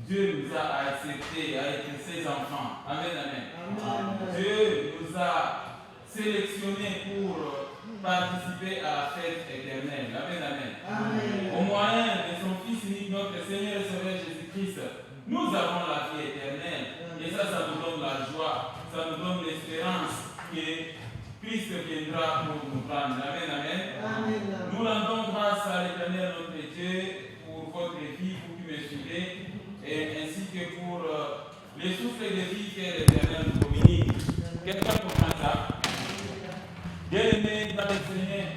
Dieu nous a acceptés, a été ses enfants. Amen, amen. Dieu nous a sélectionnés pour participer à la fête éternelle. Amen, amen. Au moyen de son Fils unique, notre Seigneur et Sauveur Jésus-Christ, nous avons la vie éternelle. Et ça nous donne la joie, ça nous donne l'espérance que Christ viendra pour nous prendre. Amen, amen. Nous rendons grâce à l'Éternel notre Dieu pour votre vie, pour qui me suivez, et ainsi que pour les souffles de vie que l'Éternel nous communique. Quelqu'un comprend ça? Bien-aimés dans le Seigneur,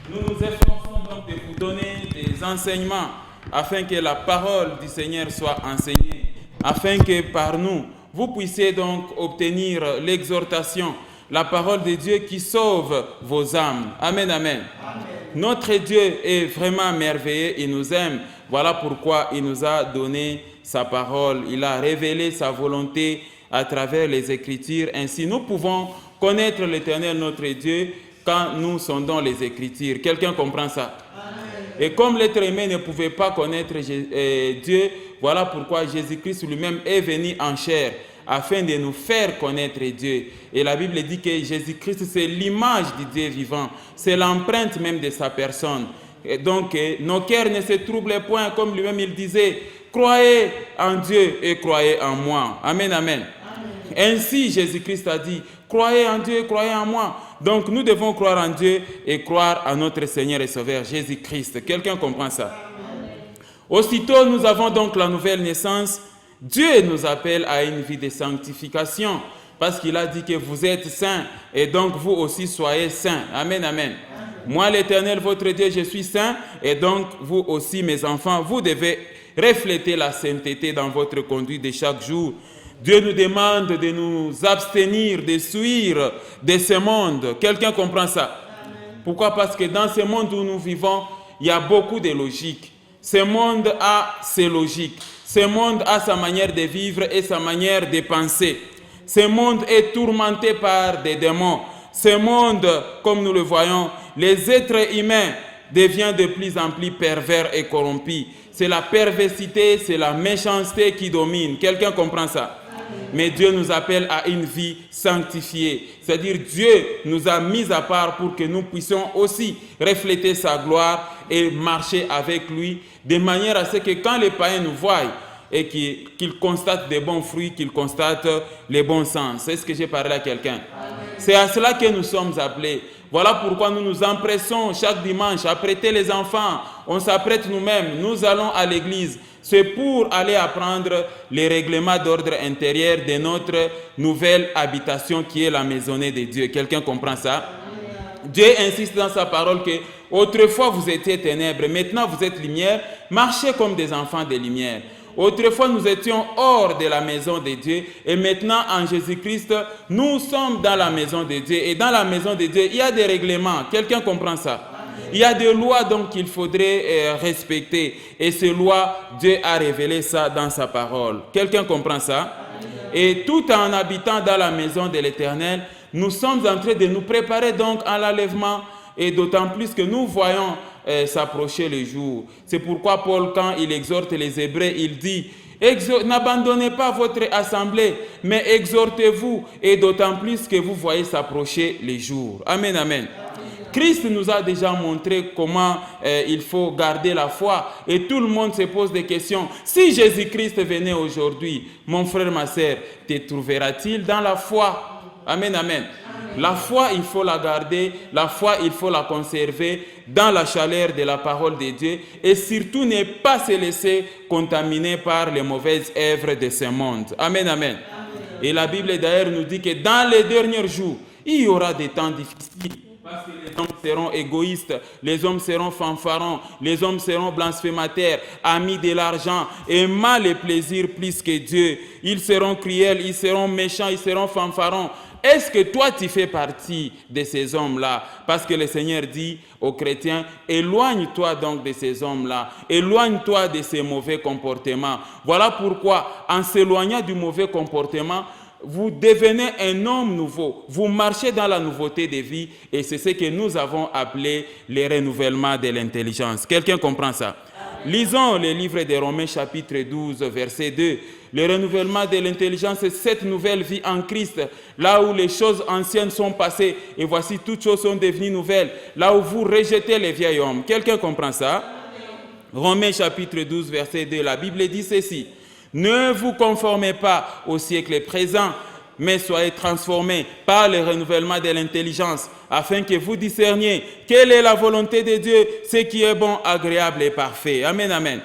nous nous efforçons donc de vous donner des enseignements afin que la parole du Seigneur soit enseignée, afin que par nous, vous puissiez donc obtenir l'exhortation, la parole de Dieu qui sauve vos âmes. Amen, amen. Amen. Notre Dieu est vraiment merveilleux, il nous aime. Voilà pourquoi il nous a donné sa parole. Il a révélé sa volonté à travers les Écritures. Ainsi, nous pouvons connaître l'Éternel, notre Dieu, quand nous sondons les Écritures. Quelqu'un comprend ça? Amen. Et comme l'être humain ne pouvait pas connaître Dieu, voilà pourquoi Jésus-Christ lui-même est venu en chair, afin de nous faire connaître Dieu. Et la Bible dit que Jésus-Christ, c'est l'image du Dieu vivant, c'est l'empreinte même de sa personne. Et donc, nos cœurs ne se troublent point, comme lui-même il disait, croyez en Dieu et croyez en moi. Amen, amen. Amen. Ainsi, Jésus-Christ a dit, croyez en Dieu, croyez en moi. Donc, nous devons croire en Dieu et croire à notre Seigneur et Sauveur, Jésus-Christ. Quelqu'un comprend ça? Amen. Aussitôt, nous avons donc la nouvelle naissance. Dieu nous appelle à une vie de sanctification parce qu'il a dit que vous êtes saints et donc vous aussi soyez saints. Amen, amen. Moi, l'Éternel, votre Dieu, je suis saint et donc vous aussi, mes enfants, vous devez refléter la sainteté dans votre conduite de chaque jour. Dieu nous demande de nous abstenir, de fuir de ce monde. Quelqu'un comprend ça? Pourquoi? Parce que dans ce monde où nous vivons, il y a beaucoup de logique. Ce monde a ses logiques. Ce monde a sa manière de vivre et sa manière de penser. Ce monde est tourmenté par des démons. Ce monde, comme nous le voyons, les êtres humains deviennent de plus en plus pervers et corrompus. C'est la perversité, c'est la méchanceté qui domine. Quelqu'un comprend ça? Mais Dieu nous appelle à une vie sanctifiée. C'est-à-dire Dieu nous a mis à part pour que nous puissions aussi refléter sa gloire et marcher avec lui de manière à ce que quand les païens nous voient et qu'ils constatent des bons fruits, qu'ils constatent les bons sens. C'est ce que j'ai parlé à quelqu'un. C'est à cela que nous sommes appelés. Voilà pourquoi nous nous empressons chaque dimanche à prêter les enfants. On s'apprête nous-mêmes, nous allons à l'église. C'est pour aller apprendre les règlements d'ordre intérieur de notre nouvelle habitation qui est la maisonnée de Dieu. Quelqu'un comprend ça? Dieu insiste dans sa parole que autrefois vous étiez ténèbres, maintenant vous êtes lumière, marchez comme des enfants de lumière. Autrefois nous étions hors de la maison de Dieu et maintenant en Jésus-Christ nous sommes dans la maison de Dieu et dans la maison de Dieu il y a des règlements. Quelqu'un comprend ça? Il y a des lois donc qu'il faudrait respecter et ces lois Dieu a révélé ça dans sa parole. Quelqu'un comprend ça? Et tout en habitant dans la maison de l'Éternel, nous sommes en train de nous préparer donc à l'enlèvement et d'autant plus que nous voyons s'approcher le jour. C'est pourquoi Paul, quand il exhorte les Hébreux, il dit « N'abandonnez pas votre assemblée, mais exhortez-vous et d'autant plus que vous voyez s'approcher les jours. » Amen, amen. Christ nous a déjà montré comment il faut garder la foi et tout le monde se pose des questions. Si Jésus-Christ venait aujourd'hui, mon frère, ma sœur, te trouvera-t-il dans la foi? Amen, amen. La foi, il faut la garder, la foi, il faut la conserver dans la chaleur de la parole de Dieu et surtout ne pas se laisser contaminer par les mauvaises œuvres de ce monde. Amen, amen. Et la Bible d'ailleurs nous dit que dans les derniers jours, il y aura des temps difficiles. Parce que les hommes seront égoïstes, les hommes seront fanfarons, les hommes seront blasphémateurs, amis de l'argent, aimant les plaisirs plus que Dieu. Ils seront cruels, ils seront méchants, ils seront fanfarons. Est-ce que toi tu fais partie de ces hommes-là? Parce que le Seigneur dit aux chrétiens, éloigne-toi donc de ces hommes-là, éloigne-toi de ces mauvais comportements. Voilà pourquoi en s'éloignant du mauvais comportement, vous devenez un homme nouveau, vous marchez dans la nouveauté de vie et c'est ce que nous avons appelé le renouvellement de l'intelligence. Quelqu'un comprend ça? Lisons le livre des Romains chapitre 12, verset 2. Le renouvellement de l'intelligence, c'est cette nouvelle vie en Christ, là où les choses anciennes sont passées et voici toutes choses sont devenues nouvelles, là où vous rejetez les vieils hommes. Quelqu'un comprend ça? Romains chapitre 12, verset 2, la Bible dit ceci. Ne vous conformez pas au siècle présent, mais soyez transformés par le renouvellement de l'intelligence, afin que vous discerniez quelle est la volonté de Dieu, ce qui est bon, agréable et parfait. Amen, amen.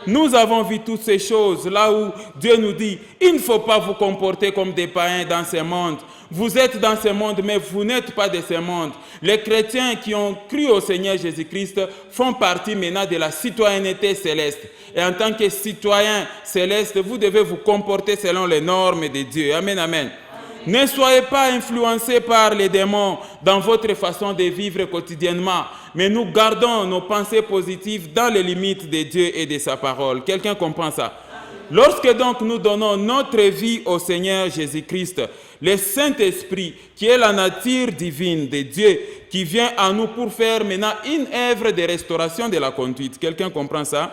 Nous avons vu toutes ces choses là où Dieu nous dit, il ne faut pas vous comporter comme des païens dans ce monde. Vous êtes dans ce monde, mais vous n'êtes pas de ce monde. Les chrétiens qui ont cru au Seigneur Jésus-Christ font partie maintenant de la citoyenneté céleste. Et en tant que citoyen céleste, vous devez vous comporter selon les normes de Dieu. Amen, amen. Ne soyez pas influencés par les démons dans votre façon de vivre quotidiennement, mais nous gardons nos pensées positives dans les limites de Dieu et de sa parole. Quelqu'un comprend ça? Lorsque donc nous donnons notre vie au Seigneur Jésus-Christ, le Saint-Esprit, qui est la nature divine de Dieu, qui vient à nous pour faire maintenant une œuvre de restauration de la conduite. Quelqu'un comprend ça?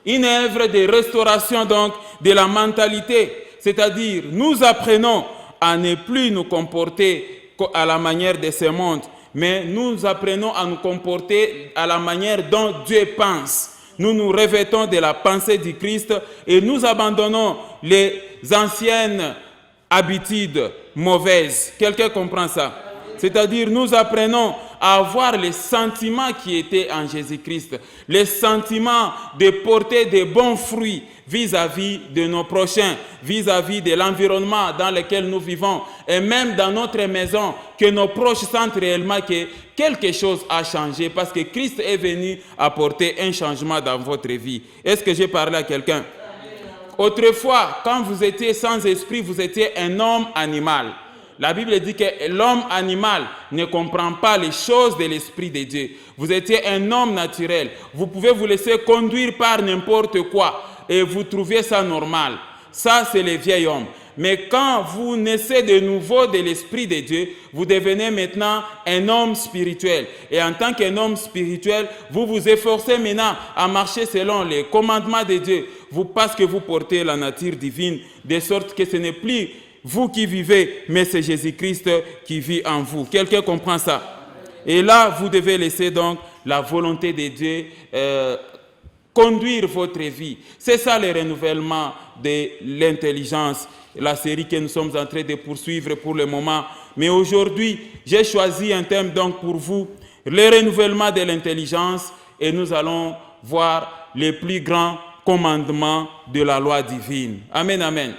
Une œuvre de restauration donc de la mentalité, c'est-à-dire nous apprenons à ne plus nous comporter à la manière de ce monde, mais nous apprenons à nous comporter à la manière dont Dieu pense. Nous nous revêtons de la pensée du Christ et nous abandonnons les anciennes habitudes mauvaises. Quelqu'un comprend ça? C'est-à-dire nous apprenons à avoir les sentiments qui étaient en Jésus-Christ, les sentiments de porter de bons fruits vis-à-vis de nos prochains, vis-à-vis de l'environnement dans lequel nous vivons, et même dans notre maison, que nos proches sentent réellement que quelque chose a changé, parce que Christ est venu apporter un changement dans votre vie. Est-ce que j'ai parlé à quelqu'un? Autrefois, quand vous étiez sans esprit, vous étiez un homme animal. La Bible dit que l'homme animal ne comprend pas les choses de l'Esprit de Dieu. Vous étiez un homme naturel. Vous pouvez vous laisser conduire par n'importe quoi et vous trouvez ça normal. Ça, c'est le vieil homme. Mais quand vous naissez de nouveau de l'Esprit de Dieu, vous devenez maintenant un homme spirituel. Et en tant qu'un homme spirituel, vous vous efforcez maintenant à marcher selon les commandements de Dieu. Parce que vous portez la nature divine, de sorte que ce n'est plus vous qui vivez, mais c'est Jésus-Christ qui vit en vous. Quelqu'un comprend ça? Et là, vous devez laisser donc la volonté de Dieu conduire votre vie. C'est ça le renouvellement de l'intelligence, la série que nous sommes en train de poursuivre pour le moment. Mais aujourd'hui, j'ai choisi un thème donc pour vous, le renouvellement de l'intelligence, et nous allons voir les plus grands commandements de la loi divine. Amen, amen.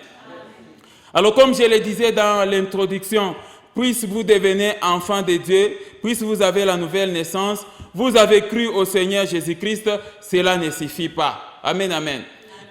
Alors, comme je le disais dans l'introduction, puisque vous devenez enfant de Dieu, puisque vous avez la nouvelle naissance, vous avez cru au Seigneur Jésus-Christ, cela ne suffit pas. Amen, amen.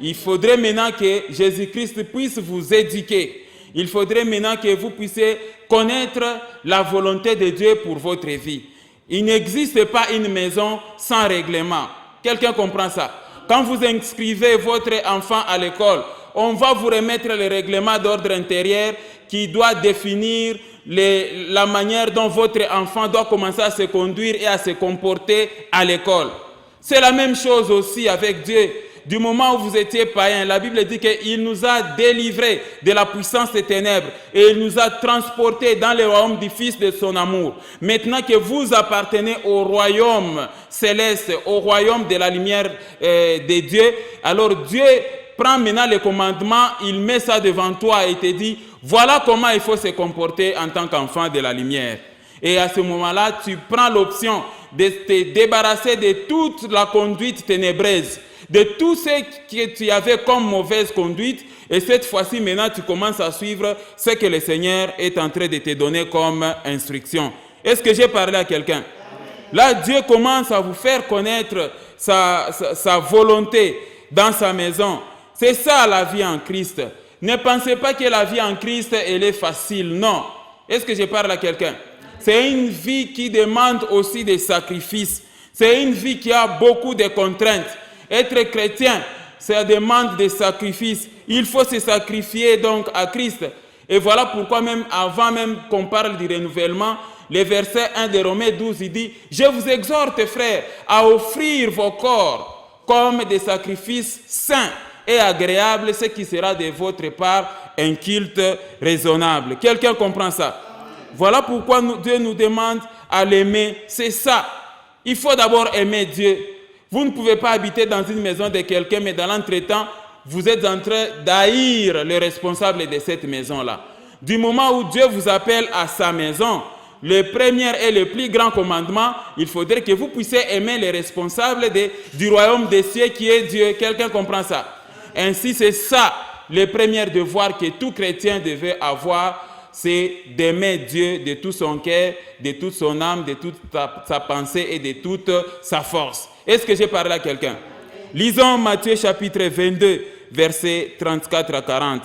Il faudrait maintenant que Jésus-Christ puisse vous éduquer. Il faudrait maintenant que vous puissiez connaître la volonté de Dieu pour votre vie. Il n'existe pas une maison sans règlement. Quelqu'un comprend ça? Quand vous inscrivez votre enfant à l'école, on va vous remettre le règlement d'ordre intérieur qui doit définir la manière dont votre enfant doit commencer à se conduire et à se comporter à l'école. C'est la même chose aussi avec Dieu. Du moment où vous étiez païen, la Bible dit qu'il nous a délivrés de la puissance des ténèbres et il nous a transportés dans le royaume du Fils de son amour. Maintenant que vous appartenez au royaume céleste, au royaume de la lumière de Dieu, alors Dieu prend maintenant les commandements, il met ça devant toi et te dit, voilà comment il faut se comporter en tant qu'enfant de la lumière. Et à ce moment-là, tu prends l'option de te débarrasser de toute la conduite ténébreuse, de tout ce que tu avais comme mauvaise conduite. Et cette fois-ci, maintenant, tu commences à suivre ce que le Seigneur est en train de te donner comme instruction. Est-ce que j'ai parlé à quelqu'un? Là, Dieu commence à vous faire connaître sa volonté dans sa maison. C'est ça la vie en Christ. Ne pensez pas que la vie en Christ, elle est facile. Non. Est-ce que je parle à quelqu'un? C'est une vie qui demande aussi des sacrifices. C'est une vie qui a beaucoup de contraintes. Être chrétien, ça demande des sacrifices. Il faut se sacrifier donc à Christ. Et voilà pourquoi même avant même qu'on parle du renouvellement, le verset 1 de Romains 12, il dit « Je vous exhorte, frères, à offrir vos corps comme des sacrifices saints et agréables, ce qui sera de votre part un culte raisonnable. Quelqu'un comprend ça? Voilà pourquoi Dieu nous demande à l'aimer. C'est ça. Il faut d'abord aimer Dieu. Vous ne pouvez pas habiter dans une maison de quelqu'un, mais dans l'entretemps, vous êtes en train d'haïr le responsable de cette maison-là. Du moment où Dieu vous appelle à sa maison, le premier et le plus grand commandement, il faudrait que vous puissiez aimer les responsables du royaume des cieux qui est Dieu. Quelqu'un comprend ça? Ainsi, c'est ça le premier devoir que tout chrétien devait avoir, c'est d'aimer Dieu de tout son cœur, de toute son âme, de toute sa pensée et de toute sa force. Est-ce que j'ai parlé à quelqu'un? Lisons Matthieu chapitre 22, versets 34 à 40.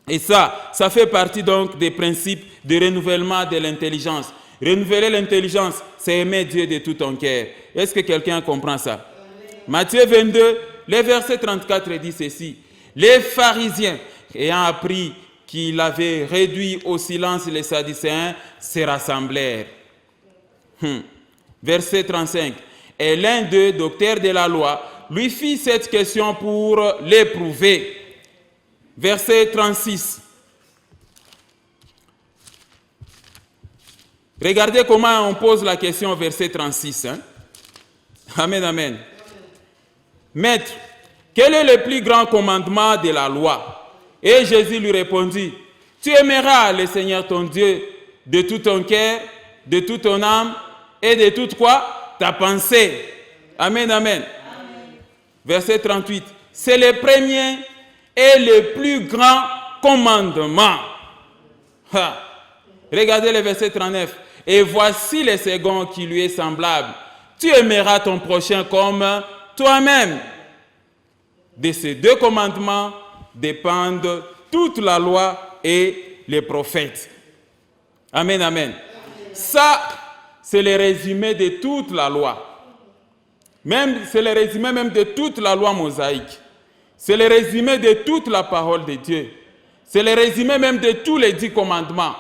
Et ça fait partie donc des principes de renouvellement de l'intelligence. Renouveler l'intelligence, c'est aimer Dieu de tout ton cœur. Est-ce que quelqu'un comprend ça? Matthieu 22, le verset 34 dit ceci. Les pharisiens, ayant appris qu'il avait réduit au silence les Sadducéens, se rassemblèrent. Verset 35. Et l'un d'eux, docteur de la loi, lui fit cette question pour l'éprouver. Verset 36. Regardez comment on pose la question au verset 36. Amen, amen. Maître, quel est le plus grand commandement de la loi? Et Jésus lui répondit, tu aimeras le Seigneur ton Dieu de tout ton cœur, de toute ton âme et de toute quoi? Ta pensée. Amen, amen. Verset 38. C'est le premier et le plus grand commandement. Regardez le verset 39. Et voici le second qui lui est semblable. Tu aimeras ton prochain comme toi-même. De ces deux commandements dépendent toute la loi et les prophètes. Amen, amen. Ça, c'est le résumé de toute la loi. C'est le résumé même de toute la loi mosaïque. C'est le résumé de toute la parole de Dieu. C'est le résumé même de tous les 10 commandements.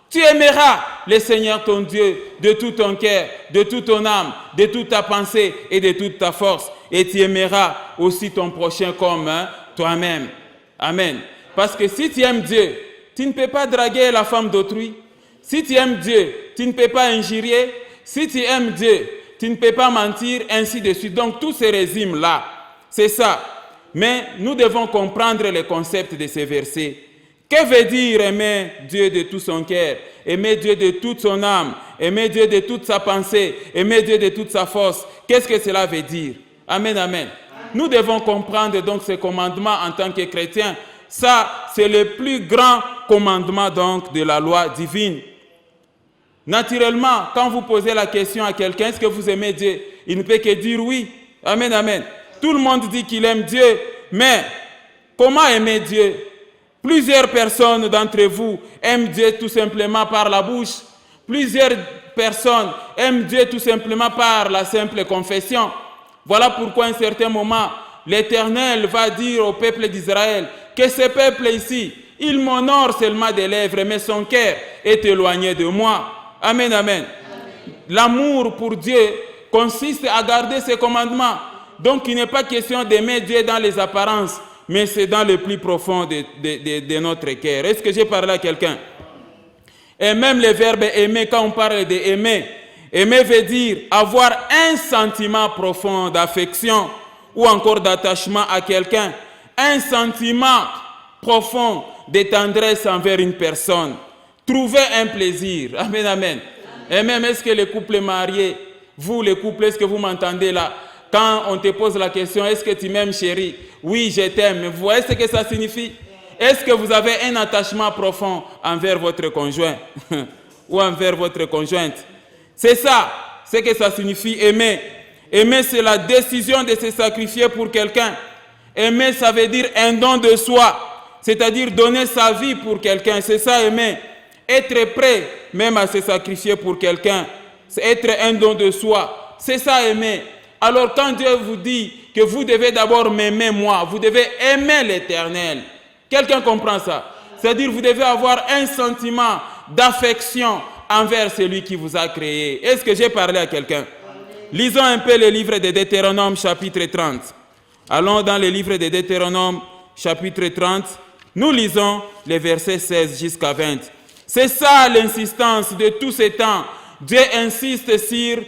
Tu aimeras le Seigneur ton Dieu de tout ton cœur, de toute ton âme, de toute ta pensée et de toute ta force. Et tu aimeras aussi ton prochain comme toi-même. Amen. Parce que si tu aimes Dieu, tu ne peux pas draguer la femme d'autrui. Si tu aimes Dieu, tu ne peux pas injurier. Si tu aimes Dieu, tu ne peux pas mentir, ainsi de suite. Donc, tous ces régimes-là, c'est ça. Mais nous devons comprendre le concept de ces versets. Que veut dire aimer Dieu de tout son cœur, aimer Dieu de toute son âme, aimer Dieu de toute sa pensée, aimer Dieu de toute sa force? Qu'est-ce que cela veut dire? Amen, amen. Nous devons comprendre donc ce commandement en tant que chrétiens. Ça, c'est le plus grand commandement donc de la loi divine. Naturellement, quand vous posez la question à quelqu'un, est-ce que vous aimez Dieu? Il ne peut que dire oui. Amen, amen. Tout le monde dit qu'il aime Dieu, mais comment aimer Dieu? Plusieurs personnes d'entre vous aiment Dieu tout simplement par la bouche. Plusieurs personnes aiment Dieu tout simplement par la simple confession. Voilà pourquoi à un certain moment, l'Éternel va dire au peuple d'Israël que ce peuple ici, il m'honore seulement des lèvres, mais son cœur est éloigné de moi. Amen, amen. L'amour pour Dieu consiste à garder ses commandements. Donc il n'est pas question d'aimer Dieu dans les apparences, mais c'est dans le plus profond de notre cœur. Est-ce que j'ai parlé à quelqu'un? Et même le verbe aimer, quand on parle d'aimer, aimer veut dire avoir un sentiment profond d'affection ou encore d'attachement à quelqu'un. Un sentiment profond de tendresse envers une personne. Trouver un plaisir. Amen, amen. Et même, est-ce que les couples mariés, vous les couples, est-ce que vous m'entendez là? Quand on te pose la question, est-ce que tu m'aimes chérie? Oui, je t'aime. Mais vous voyez ce que ça signifie? Est-ce que vous avez un attachement profond envers votre conjoint ou envers votre conjointe? C'est ça, ce que ça signifie aimer. Aimer, c'est la décision de se sacrifier pour quelqu'un. Aimer, ça veut dire un don de soi, c'est-à-dire donner sa vie pour quelqu'un. C'est ça aimer. Être prêt même à se sacrifier pour quelqu'un, c'est être un don de soi. C'est ça aimer. Alors quand Dieu vous dit que vous devez d'abord m'aimer moi, vous devez aimer l'Éternel. Quelqu'un comprend ça? C'est-à-dire vous devez avoir un sentiment d'affection envers celui qui vous a créé. Est-ce que j'ai parlé à quelqu'un? Lisons un peu le livre de Deutéronome, chapitre 30. Allons dans le livre de Deutéronome, chapitre 30. Nous lisons les versets 16 jusqu'à 20. C'est ça l'insistance de tous ces temps. Dieu insiste sur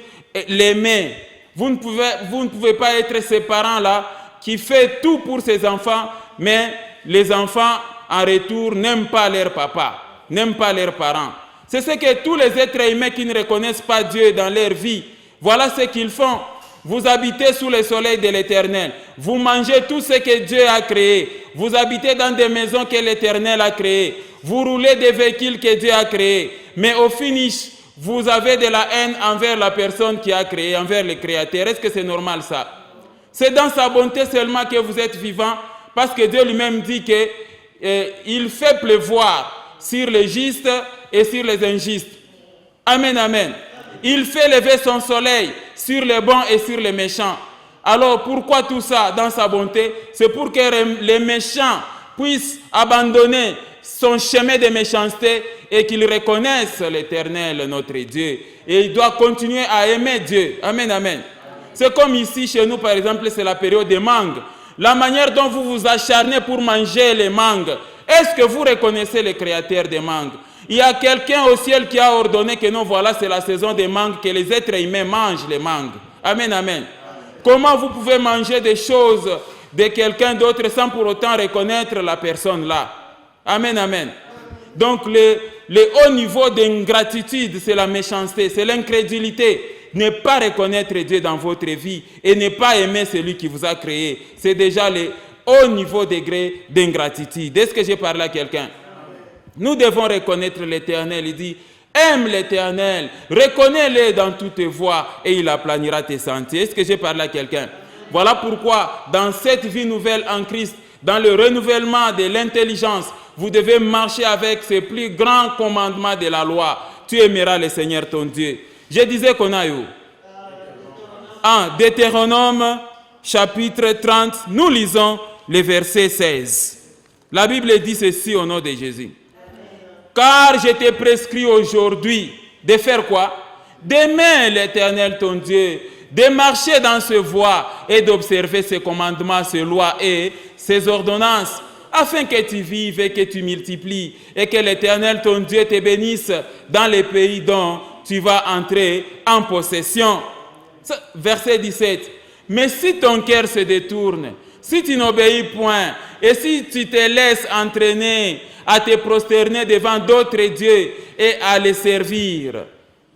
l'aimer. Vous ne pouvez pas être ces parents-là qui font tout pour ses enfants, mais les enfants, en retour, n'aiment pas leur papa, n'aiment pas leurs parents. C'est ce que tous les êtres humains qui ne reconnaissent pas Dieu dans leur vie, voilà ce qu'ils font. Vous habitez sous le soleil de l'Éternel. Vous mangez tout ce que Dieu a créé. Vous habitez dans des maisons que l'Éternel a créées. Vous roulez des véhicules que Dieu a créés. Mais au finish, vous avez de la haine envers la personne qui a créé, envers le Créateur. Est-ce que c'est normal ça? C'est dans sa bonté seulement que vous êtes vivant, parce que Dieu lui-même dit qu'il fait pleuvoir sur les justes et sur les injustes. Amen, amen. Il fait lever son soleil sur les bons et sur les méchants. Alors pourquoi tout ça dans sa bonté? C'est pour que les méchants puissent abandonner son chemin de méchanceté et qu'ils reconnaissent l'Éternel, notre Dieu. Et il doit continuer à aimer Dieu. Amen, amen. C'est comme ici chez nous, par exemple, c'est la période des mangues. La manière dont vous vous acharnez pour manger les mangues, est-ce que vous reconnaissez le Créateur des mangues? Il y a quelqu'un au ciel qui a ordonné que non, voilà, c'est la saison des mangues, que les êtres humains mangent les mangues. Amen, amen. Comment vous pouvez manger des choses de quelqu'un d'autre sans pour autant reconnaître la personne là? Amen, amen. Donc, le haut niveau d'ingratitude, c'est la méchanceté, c'est l'incrédulité. Ne pas reconnaître Dieu dans votre vie et ne pas aimer celui qui vous a créé. C'est déjà le haut niveau degré d'ingratitude. Est-ce que j'ai parlé à quelqu'un? Nous devons reconnaître l'Éternel. Il dit, aime l'Éternel, reconnais-le dans toutes tes voies et il aplanira tes sentiers. Est-ce que j'ai parlé à quelqu'un? Voilà pourquoi dans cette vie nouvelle en Christ, dans le renouvellement de l'intelligence, vous devez marcher avec ces plus grands commandements de la loi. Tu aimeras le Seigneur ton Dieu. Je disais qu'on a eu en Deutéronome chapitre 30, nous lisons le verset 16. La Bible dit ceci au nom de Jésus. Car je t'ai prescrit aujourd'hui de faire quoi? D'aimer l'Éternel ton Dieu, de marcher dans ses voies et d'observer ses commandements, ses lois et ses ordonnances, afin que tu vives et que tu multiplies et que l'Éternel ton Dieu te bénisse dans les pays dont tu vas entrer en possession. Verset 17. Mais si ton cœur se détourne, si tu n'obéis point et si tu te laisses entraîner à te prosterner devant d'autres dieux et à les servir.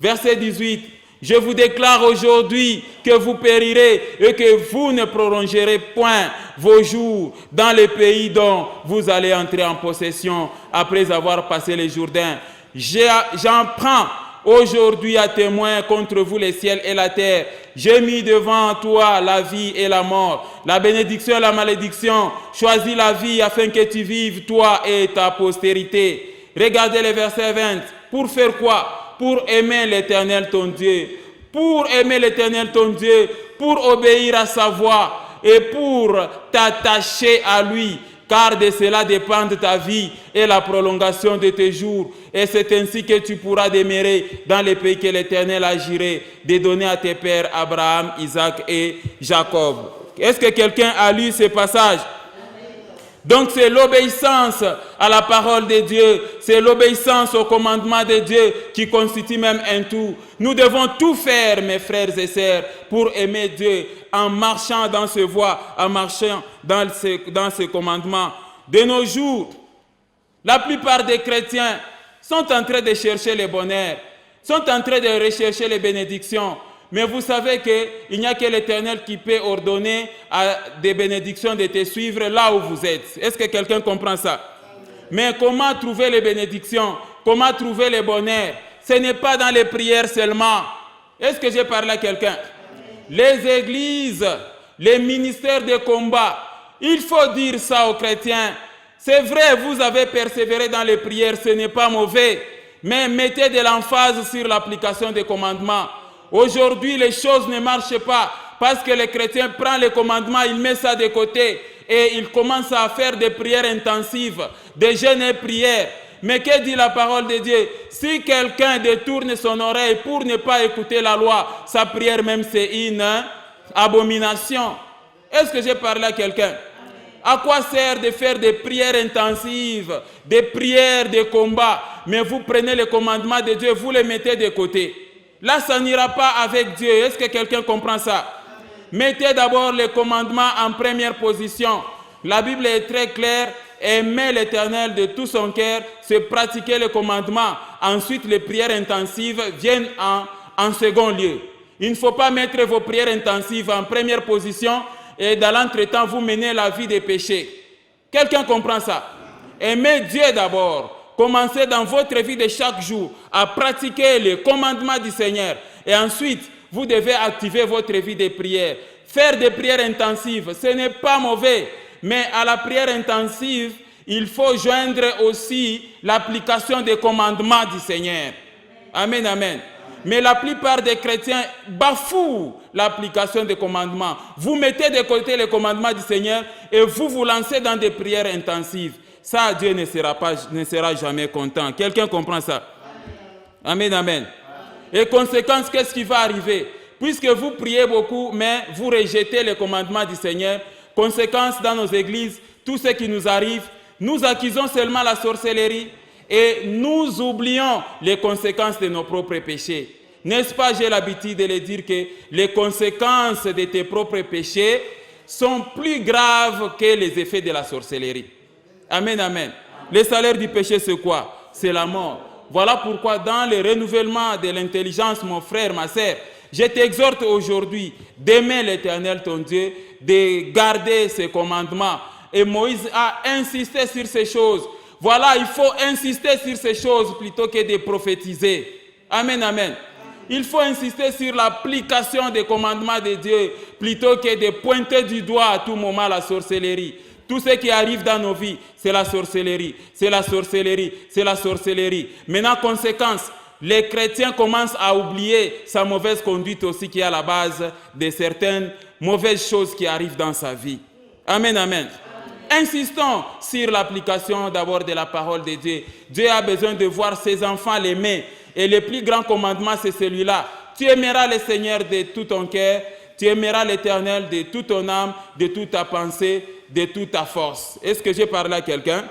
Verset 18. Je vous déclare aujourd'hui que vous périrez et que vous ne prolongerez point vos jours dans le pays dont vous allez entrer en possession après avoir passé le Jourdain. J'en prends aujourd'hui à témoin contre vous les ciels et la terre. J'ai mis devant toi la vie et la mort, la bénédiction et la malédiction. Choisis la vie afin que tu vives, toi et ta postérité. Regardez le verset 20. Pour faire quoi? Pour aimer l'Éternel ton Dieu. Pour aimer l'Éternel ton Dieu, pour obéir à sa voix et pour t'attacher à lui. Car de cela dépendent ta vie et la prolongation de tes jours. Et c'est ainsi que tu pourras demeurer dans les pays que l'Éternel a juré de donner à tes pères Abraham, Isaac et Jacob. Est-ce que quelqu'un a lu ce passage? Donc c'est l'obéissance à la parole de Dieu, c'est l'obéissance au commandement de Dieu qui constitue même un tout. Nous devons tout faire, mes frères et sœurs, pour aimer Dieu en marchant dans ses voies, en marchant dans ses commandements. De nos jours, la plupart des chrétiens sont en train de chercher le bonheur, sont en train de rechercher les bénédictions. Mais vous savez qu'il n'y a que l'Éternel qui peut ordonner à des bénédictions de te suivre là où vous êtes. Est-ce que quelqu'un comprend ça? Mais comment trouver les bénédictions? Comment trouver le bonheur? Ce n'est pas dans les prières seulement. Est-ce que j'ai parlé à quelqu'un? Les églises, les ministères de combat, il faut dire ça aux chrétiens. C'est vrai, vous avez persévéré dans les prières, ce n'est pas mauvais. Mais mettez de l'emphase sur l'application des commandements. Aujourd'hui, les choses ne marchent pas parce que le chrétien prend les commandements, il met ça de côté et il commence à faire des prières intensives, des jeûnes et prières. Mais que dit la parole de Dieu? Si quelqu'un détourne son oreille pour ne pas écouter la loi, sa prière même c'est une abomination. Est-ce que j'ai parlé à quelqu'un? À quoi sert de faire des prières intensives, des prières de combat, mais vous prenez les commandements de Dieu, vous les mettez de côté? Là, ça n'ira pas avec Dieu. Est-ce que quelqu'un comprend ça? Mettez d'abord les commandements en première position. La Bible est très claire. Aimer l'Éternel de tout son cœur, c'est pratiquer les commandements. Ensuite, les prières intensives viennent en second lieu. Il ne faut pas mettre vos prières intensives en première position et dans l'entretemps, vous menez la vie des péchés. Quelqu'un comprend ça? Aimez Dieu d'abord. Commencez dans votre vie de chaque jour à pratiquer les commandements du Seigneur. Et ensuite, vous devez activer votre vie de prière. Faire des prières intensives, ce n'est pas mauvais. Mais à la prière intensive, il faut joindre aussi l'application des commandements du Seigneur. Amen, amen. Mais la plupart des chrétiens bafouent l'application des commandements. Vous mettez de côté les commandements du Seigneur et vous vous lancez dans des prières intensives. Ça, Dieu ne sera jamais content. Quelqu'un comprend ça? Amen, amen. Et conséquence, qu'est-ce qui va arriver? Puisque vous priez beaucoup, mais vous rejetez les commandements du Seigneur, conséquence dans nos églises, tout ce qui nous arrive, nous accusons seulement la sorcellerie et nous oublions les conséquences de nos propres péchés. N'est-ce pas, j'ai l'habitude de le dire que les conséquences de tes propres péchés sont plus graves que les effets de la sorcellerie. Amen, amen. Le salaire du péché, c'est quoi? C'est la mort. Voilà pourquoi dans le renouvellement de l'intelligence, mon frère, ma sœur, je t'exhorte aujourd'hui d'aimer l'Éternel ton Dieu, de garder ses commandements. Et Moïse a insisté sur ces choses. Voilà, il faut insister sur ces choses plutôt que de prophétiser. Amen, amen. Il faut insister sur l'application des commandements de Dieu plutôt que de pointer du doigt à tout moment la sorcellerie. Tout ce qui arrive dans nos vies, c'est la sorcellerie, c'est la sorcellerie, c'est la sorcellerie. Maintenant, conséquence, les chrétiens commencent à oublier sa mauvaise conduite aussi qui est à la base de certaines mauvaises choses qui arrivent dans sa vie. Amen, amen. Insistons sur l'application d'abord de la parole de Dieu. Dieu a besoin de voir ses enfants l'aimer. Et le plus grand commandement, c'est celui-là. Tu aimeras le Seigneur de tout ton cœur, tu aimeras l'Éternel de toute ton âme, de toute ta pensée, de toute ta force. Est-ce que j'ai parlé à quelqu'un?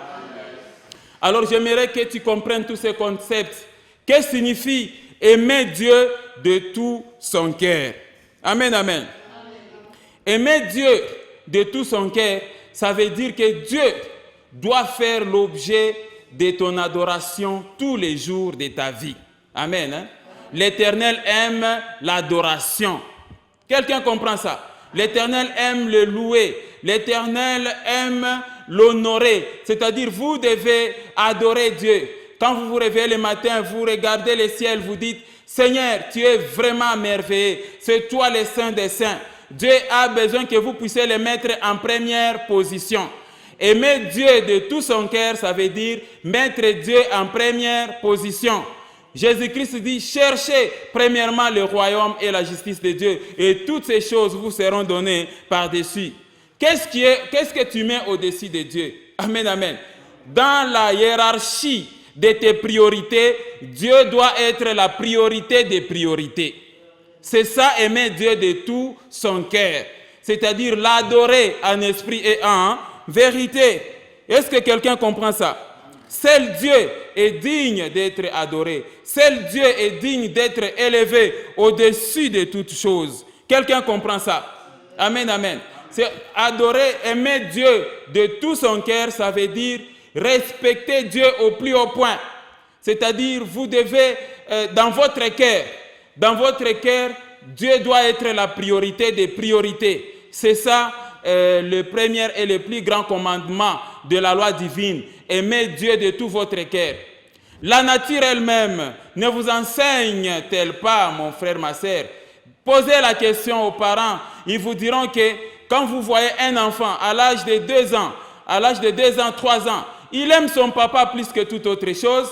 Alors j'aimerais que tu comprennes tous ces concepts. Qu'est-ce que signifie aimer Dieu de tout son cœur? Amen, amen. Aimer Dieu de tout son cœur, ça veut dire que Dieu doit faire l'objet de ton adoration tous les jours de ta vie. Amen. Hein? L'Éternel aime l'adoration. Quelqu'un comprend ça? L'Éternel aime le louer. L'Éternel aime l'honorer. C'est-à-dire, vous devez adorer Dieu. Quand vous vous réveillez le matin, vous regardez le ciel, vous dites, Seigneur, tu es vraiment merveilleux. C'est toi le Saint des Saints. Dieu a besoin que vous puissiez le mettre en première position. Aimer Dieu de tout son cœur, ça veut dire mettre Dieu en première position. Jésus-Christ dit, cherchez premièrement le royaume et la justice de Dieu, et toutes ces choses vous seront données par-dessus. Qu'est-ce que tu mets au-dessus de Dieu? Amen, amen. Dans la hiérarchie de tes priorités, Dieu doit être la priorité des priorités. C'est ça, aimer Dieu de tout son cœur. C'est-à-dire l'adorer en esprit et en vérité. Est-ce que quelqu'un comprend ça? Seul Dieu est digne d'être adoré. Seul Dieu est digne d'être élevé au-dessus de toutes choses. Quelqu'un comprend ça? Amen, amen. C'est adorer, aimer Dieu de tout son cœur, ça veut dire respecter Dieu au plus haut point. C'est-à-dire, vous devez, dans votre cœur, Dieu doit être la priorité des priorités. C'est ça le premier et le plus grand commandement de la loi divine. Aimez Dieu de tout votre cœur. La nature elle-même ne vous enseigne-t-elle pas, mon frère, ma sœur? Posez la question aux parents. Ils vous diront que quand vous voyez un enfant à l'âge de 2 ans, 3 ans, il aime son papa plus que toute autre chose.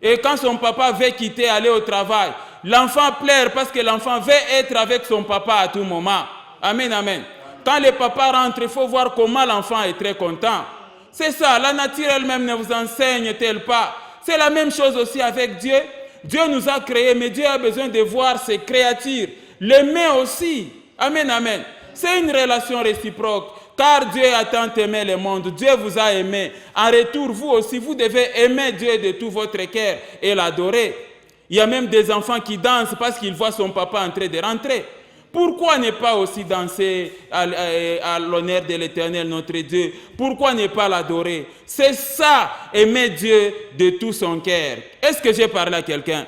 Et quand son papa veut quitter, aller au travail, l'enfant pleure parce que l'enfant veut être avec son papa à tout moment. Amen, amen. Quand le papa rentre, il faut voir comment l'enfant est très content. C'est ça, la nature elle-même ne vous enseigne-t-elle pas C'est la même chose aussi avec Dieu. Dieu nous a créés, mais Dieu a besoin de voir ses créatures, l'aimer aussi. Amen, amen. C'est une relation réciproque. Car Dieu a tant aimé le monde, Dieu vous a aimé. En retour, vous aussi, vous devez aimer Dieu de tout votre cœur et l'adorer. Il y a même des enfants qui dansent parce qu'ils voient son papa en train de rentrer. Pourquoi ne pas aussi danser à l'honneur de l'Éternel, notre Dieu? Pourquoi ne pas l'adorer? C'est ça, aimer Dieu de tout son cœur. Est-ce que j'ai parlé à quelqu'un?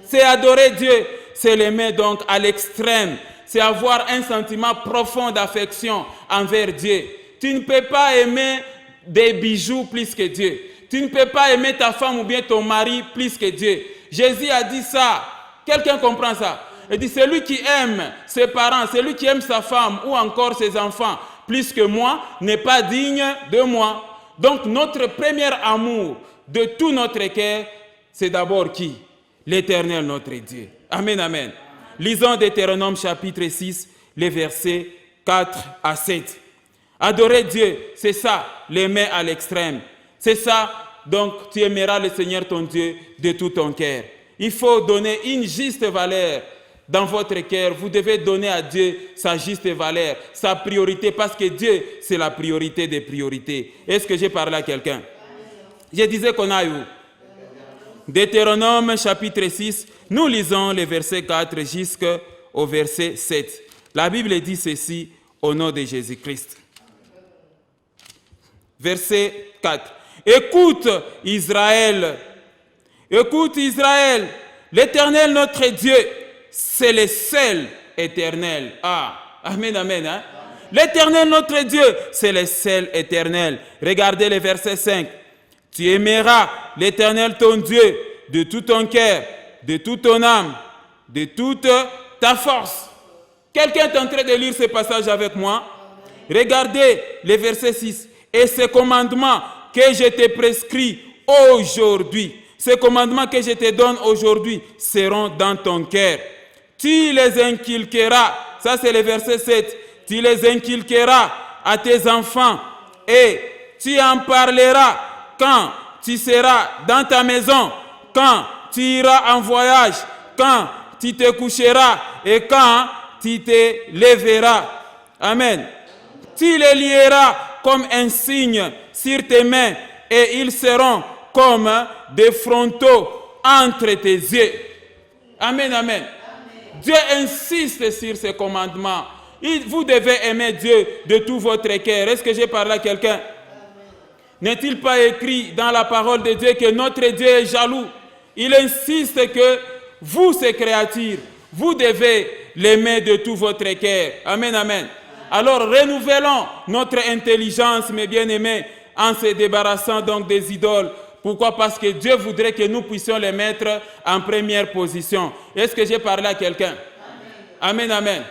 C'est adorer Dieu, c'est l'aimer donc à l'extrême. C'est avoir un sentiment profond d'affection envers Dieu. Tu ne peux pas aimer des bijoux plus que Dieu. Tu ne peux pas aimer ta femme ou bien ton mari plus que Dieu. Jésus a dit ça. Quelqu'un comprend ça? Il dit, celui qui aime ses parents, celui qui aime sa femme ou encore ses enfants plus que moi, n'est pas digne de moi. Donc notre premier amour de tout notre cœur, c'est d'abord qui? L'Éternel, notre Dieu. Amen, amen. Lisons Deutéronome chapitre 6, les versets 4 à 7. Adorer Dieu, c'est ça, l'aimer à l'extrême. C'est ça, donc tu aimeras le Seigneur ton Dieu de tout ton cœur. Il faut donner une juste valeur dans votre cœur. Vous devez donner à Dieu sa juste valeur, sa priorité, parce que Dieu, c'est la priorité des priorités. Est-ce que j'ai parlé à quelqu'un? Je disais qu'on a eu Deutéronome chapitre 6, nous lisons les versets 4 jusqu'au verset 7. La Bible dit ceci au nom de Jésus-Christ. Verset 4. Écoute Israël, l'Éternel notre Dieu, c'est le seul éternel. Ah, amen, amen. Hein? L'Éternel notre Dieu, c'est le seul éternel. Regardez le verset 5. Tu aimeras l'Éternel ton Dieu de tout ton cœur, de toute ton âme, de toute ta force. Quelqu'un est en train de lire ce passage avec moi? Regardez le verset 6. Et ces commandements que je te prescris aujourd'hui, ces commandements que je te donne aujourd'hui seront dans ton cœur. Tu les inculqueras, ça c'est le verset 7, tu les inculqueras à tes enfants et tu en parleras quand tu seras dans ta maison, quand tu iras en voyage, quand tu te coucheras et quand tu te lèveras. Amen. Tu les lieras comme un signe sur tes mains et ils seront comme des frontaux entre tes yeux. Amen, amen. Dieu insiste sur ces commandements. Vous devez aimer Dieu de tout votre cœur. Est-ce que j'ai parlé à quelqu'un? N'est-il pas écrit dans la parole de Dieu que notre Dieu est jaloux? Il insiste que vous, ces créatures, vous devez l'aimer de tout votre cœur. Amen, amen. Alors renouvelons notre intelligence, mes bien-aimés, en se débarrassant donc des idoles. Pourquoi? Parce que Dieu voudrait que nous puissions les mettre en première position. Est-ce que j'ai parlé à quelqu'un? Amen, amen. Amen.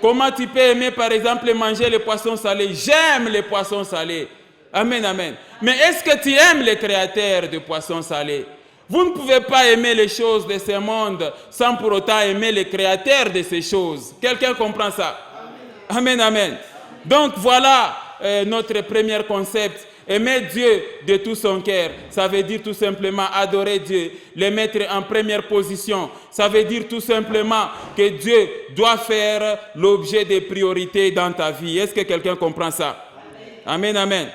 Comment tu peux aimer, par exemple, manger les poissons salés? J'aime les poissons salés. Amen, amen. Mais est-ce que tu aimes le créateur de poissons salés? Vous ne pouvez pas aimer les choses de ce monde sans pour autant aimer le créateur de ces choses. Quelqu'un comprend ça? Amen, amen. Donc voilà notre premier concept. Aimer Dieu de tout son cœur, ça veut dire tout simplement adorer Dieu, le mettre en première position. Ça veut dire tout simplement que Dieu doit faire l'objet des priorités dans ta vie. Est-ce que quelqu'un comprend ça? Amen, amen. Amen.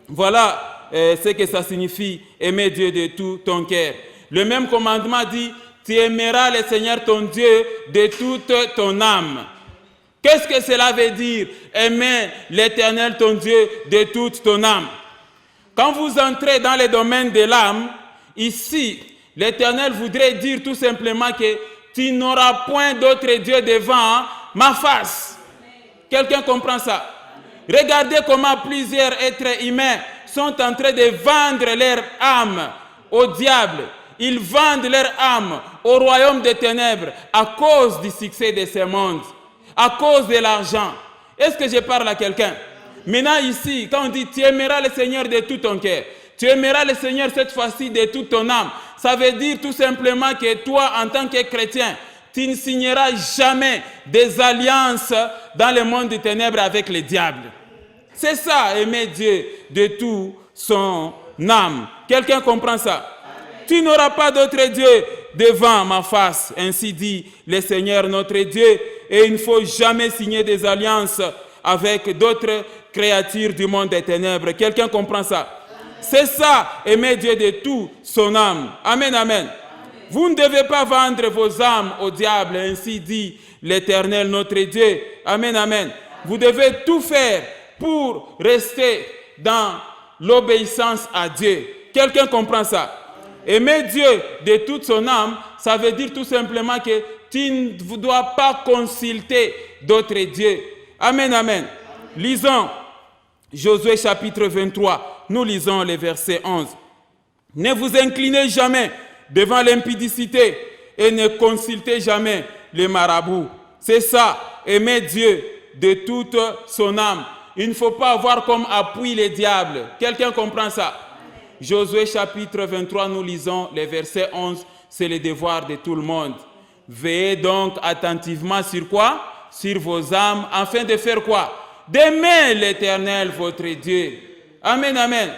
Voilà ce que ça signifie, aimer Dieu de tout ton cœur. Le même commandement dit, tu aimeras le Seigneur ton Dieu de toute ton âme. Qu'est-ce que cela veut dire? Aimer l'Éternel ton Dieu de toute ton âme. Quand vous entrez dans le domaine de l'âme, ici, l'Éternel voudrait dire tout simplement que tu n'auras point d'autre Dieu devant ma face. Quelqu'un comprend ça? Regardez comment plusieurs êtres humains sont en train de vendre leur âme au diable. Ils vendent leur âme au royaume des ténèbres à cause du succès de ce monde. À cause de l'argent. Est-ce que je parle à quelqu'un? Maintenant ici, quand on dit tu aimeras le Seigneur de tout ton cœur, tu aimeras le Seigneur cette fois-ci de toute ton âme, ça veut dire tout simplement que toi, en tant que chrétien, tu ne signeras jamais des alliances dans le monde des ténèbres avec le diable. C'est ça, aimer Dieu de tout son âme. Quelqu'un comprend ça? Tu n'auras pas d'autre Dieu devant ma face, ainsi dit le Seigneur notre Dieu. Et il ne faut jamais signer des alliances avec d'autres créatures du monde des ténèbres. Quelqu'un comprend ça? C'est ça, aimer Dieu de tout son âme. Amen, amen. Vous ne devez pas vendre vos âmes au diable, ainsi dit l'Éternel notre Dieu. Amen, amen. Vous devez tout faire pour rester dans l'obéissance à Dieu. Quelqu'un comprend ça? Aimer Dieu de toute son âme, ça veut dire tout simplement que tu ne dois pas consulter d'autres dieux. Amen, amen. Lisons Josué chapitre 23. Nous lisons le verset 11. Ne vous inclinez jamais devant l'impudicité et ne consultez jamais les marabouts. C'est ça, aimer Dieu de toute son âme. Il ne faut pas avoir comme appui les diables. Quelqu'un comprend ça? Josué chapitre 23, nous lisons les versets 11, c'est le devoir de tout le monde. Veillez donc attentivement sur quoi? Sur vos âmes, afin de faire quoi? D'aimer l'Éternel, votre Dieu. Amen, amen.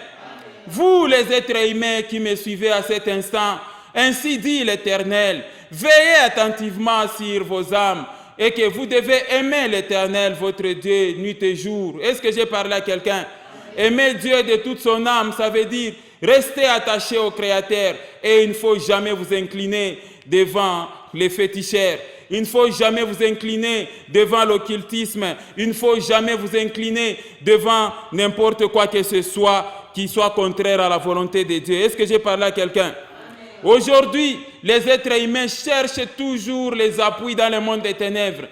Vous, les êtres humains qui me suivez à cet instant, ainsi dit l'Éternel, veillez attentivement sur vos âmes et que vous devez aimer l'Éternel, votre Dieu, nuit et jour. Est-ce que j'ai parlé à quelqu'un? Aimer Dieu de toute son âme, ça veut dire rester attaché au Créateur et il ne faut jamais vous incliner devant les féticheurs. Il ne faut jamais vous incliner devant l'occultisme. Il ne faut jamais vous incliner devant n'importe quoi que ce soit qui soit contraire à la volonté de Dieu. Est-ce que j'ai parlé à quelqu'un? Aujourd'hui, les êtres humains cherchent toujours les appuis dans le monde des ténèbres.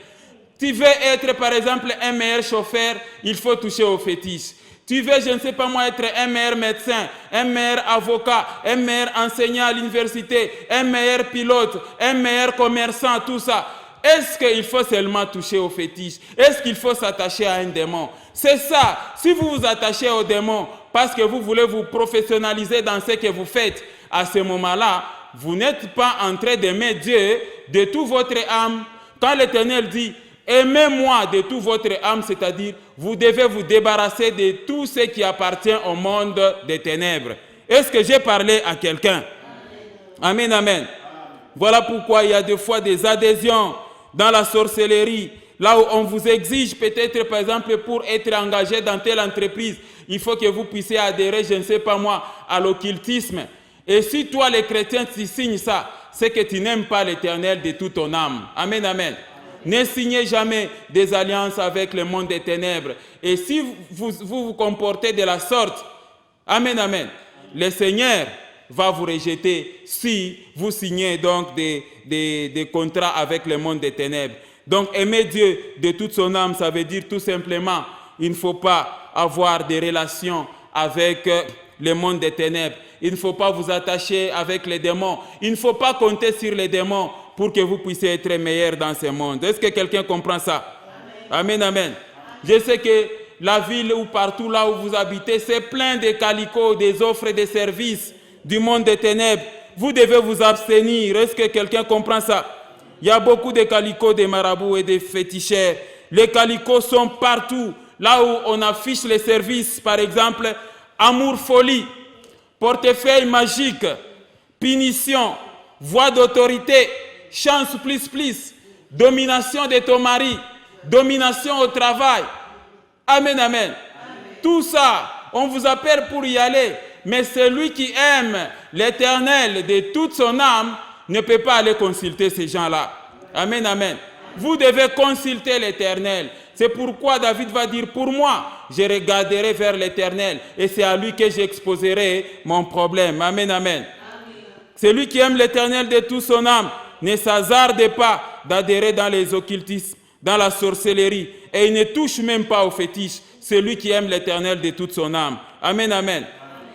Tu veux être, par exemple, un meilleur chauffeur, il faut toucher aux fétiches. Tu veux, je ne sais pas moi, être un meilleur médecin, un meilleur avocat, un meilleur enseignant à l'université, un meilleur pilote, un meilleur commerçant, tout ça. Est-ce qu'il faut seulement toucher aux fétiches? Est-ce qu'il faut s'attacher à un démon? C'est ça. Si vous vous attachez au démon parce que vous voulez vous professionnaliser dans ce que vous faites, à ce moment-là, vous n'êtes pas en train d'aimer Dieu de toute votre âme. Quand l'Éternel dit « Aimez-moi de toute votre âme », c'est-à-dire vous devez vous débarrasser de tout ce qui appartient au monde des ténèbres. Est-ce que j'ai parlé à quelqu'un? Amen, amen. Voilà pourquoi il y a des fois des adhésions dans la sorcellerie, là où on vous exige peut-être, par exemple, pour être engagé dans telle entreprise, il faut que vous puissiez adhérer, je ne sais pas moi, à l'occultisme. Et si toi, les chrétiens, tu signes ça, c'est que tu n'aimes pas l'Éternel de toute ton âme. Amen, amen. Ne signez jamais des alliances avec le monde des ténèbres. Et si vous comportez de la sorte, amen, amen, le Seigneur va vous rejeter si vous signez donc des contrats avec le monde des ténèbres. Donc aimer Dieu de toute son âme, ça veut dire tout simplement, il ne faut pas avoir des relations avec le monde des ténèbres. Il ne faut pas vous attacher avec les démons. Il ne faut pas compter sur les démons pour que vous puissiez être meilleur dans ce monde. Est-ce que quelqu'un comprend ça? Amen, amen. Amen. Je sais que la ville ou partout là où vous habitez, c'est plein de calicots, des offres et des services du monde des ténèbres. Vous devez vous abstenir. Est-ce que quelqu'un comprend ça? Il y a beaucoup de calicots, des marabouts et des féticheurs. Les calicots sont partout. Là où on affiche les services, par exemple, amour, folie, portefeuille magique, punition, voix d'autorité, chance plus, domination de ton mari, domination au travail. Amen, amen. Amen. Tout ça, on vous appelle pour y aller. Mais celui qui aime l'Éternel de toute son âme ne peut pas aller consulter ces gens-là. Amen, amen. Vous devez consulter l'Éternel. C'est pourquoi David va dire, pour moi, je regarderai vers l'Éternel et c'est à lui que j'exposerai mon problème. Amen, amen. Celui qui aime l'Éternel de toute son âme ne s'hasarde pas d'adhérer dans les occultismes, dans la sorcellerie, et il ne touche même pas aux fétiches. Celui qui aime l'Éternel de toute son âme. Amen, amen.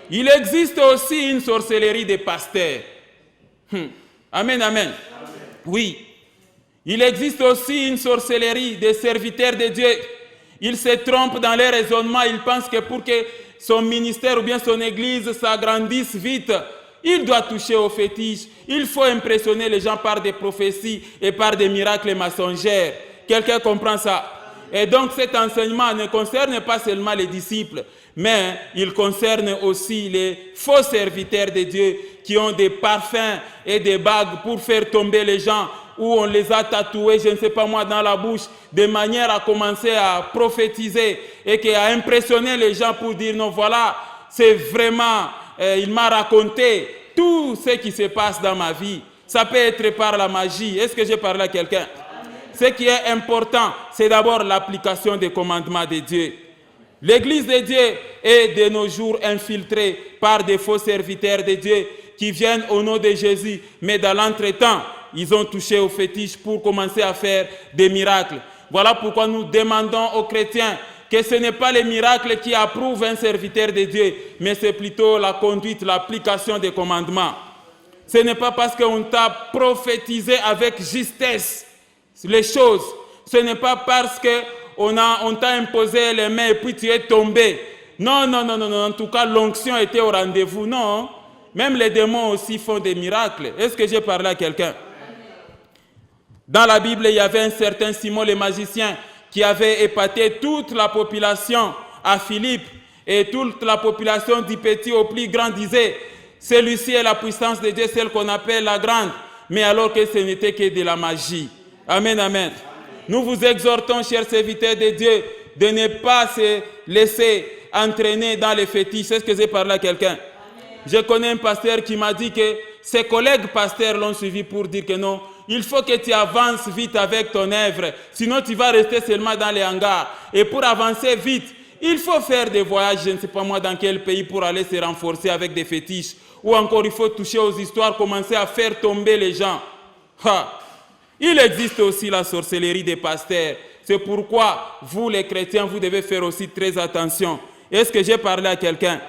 Il existe aussi une sorcellerie des pasteurs. Amen, amen. Oui. Il existe aussi une sorcellerie des serviteurs de Dieu. Ils se trompent dans leur raisonnement. Ils pensent que pour que son ministère ou bien son église s'agrandisse vite, il doit toucher aux fétiches. Il faut impressionner les gens par des prophéties et par des miracles mensongers. Quelqu'un comprend ça? Et donc cet enseignement ne concerne pas seulement les disciples, mais il concerne aussi les faux serviteurs de Dieu qui ont des parfums et des bagues pour faire tomber les gens, où on les a tatoués, je ne sais pas moi, dans la bouche, de manière à commencer à prophétiser et qui a impressionné les gens pour dire non, voilà, c'est vraiment, il m'a raconté tout ce qui se passe dans ma vie. Ça peut être par la magie. Est-ce que j'ai parlé à quelqu'un? Ce qui est important, c'est d'abord l'application des commandements de Dieu. L'Église de Dieu est de nos jours infiltrée par des faux serviteurs de Dieu qui viennent au nom de Jésus, mais dans l'entretemps, ils ont touché aux fétiches pour commencer à faire des miracles. Voilà pourquoi nous demandons aux chrétiens que ce n'est pas les miracles qui approuvent un serviteur de Dieu, mais c'est plutôt la conduite, l'application des commandements. Ce n'est pas parce qu'on t'a prophétisé avec justesse les choses, ce n'est pas parce qu'on t'a imposé les mains et puis tu es tombé. Non, non, non, non, non. En tout cas, l'onction était au rendez-vous. Non, même les démons aussi font des miracles. Est-ce que j'ai parlé à quelqu'un? Dans la Bible, il y avait un certain Simon le magicien qui avait épaté toute la population à Philippe, et toute la population du petit au plus grand disait, celui-ci est la puissance de Dieu, celle qu'on appelle la grande, mais alors que ce n'était que de la magie. Amen, amen. Nous vous exhortons, chers serviteurs de Dieu, de ne pas se laisser entraîner dans les fétiches. Est-ce que j'ai parlé à quelqu'un? Je connais un pasteur qui m'a dit que ses collègues pasteurs l'ont suivi pour dire que non, il faut que tu avances vite avec ton œuvre, sinon tu vas rester seulement dans les hangars. Et pour avancer vite, il faut faire des voyages, je ne sais pas moi dans quel pays, pour aller se renforcer avec des fétiches. Ou encore il faut toucher aux histoires, commencer à faire tomber les gens. Ha! Il existe aussi la sorcellerie des pasteurs. C'est pourquoi vous les chrétiens, vous devez faire aussi très attention. Est-ce que j'ai parlé à quelqu'un?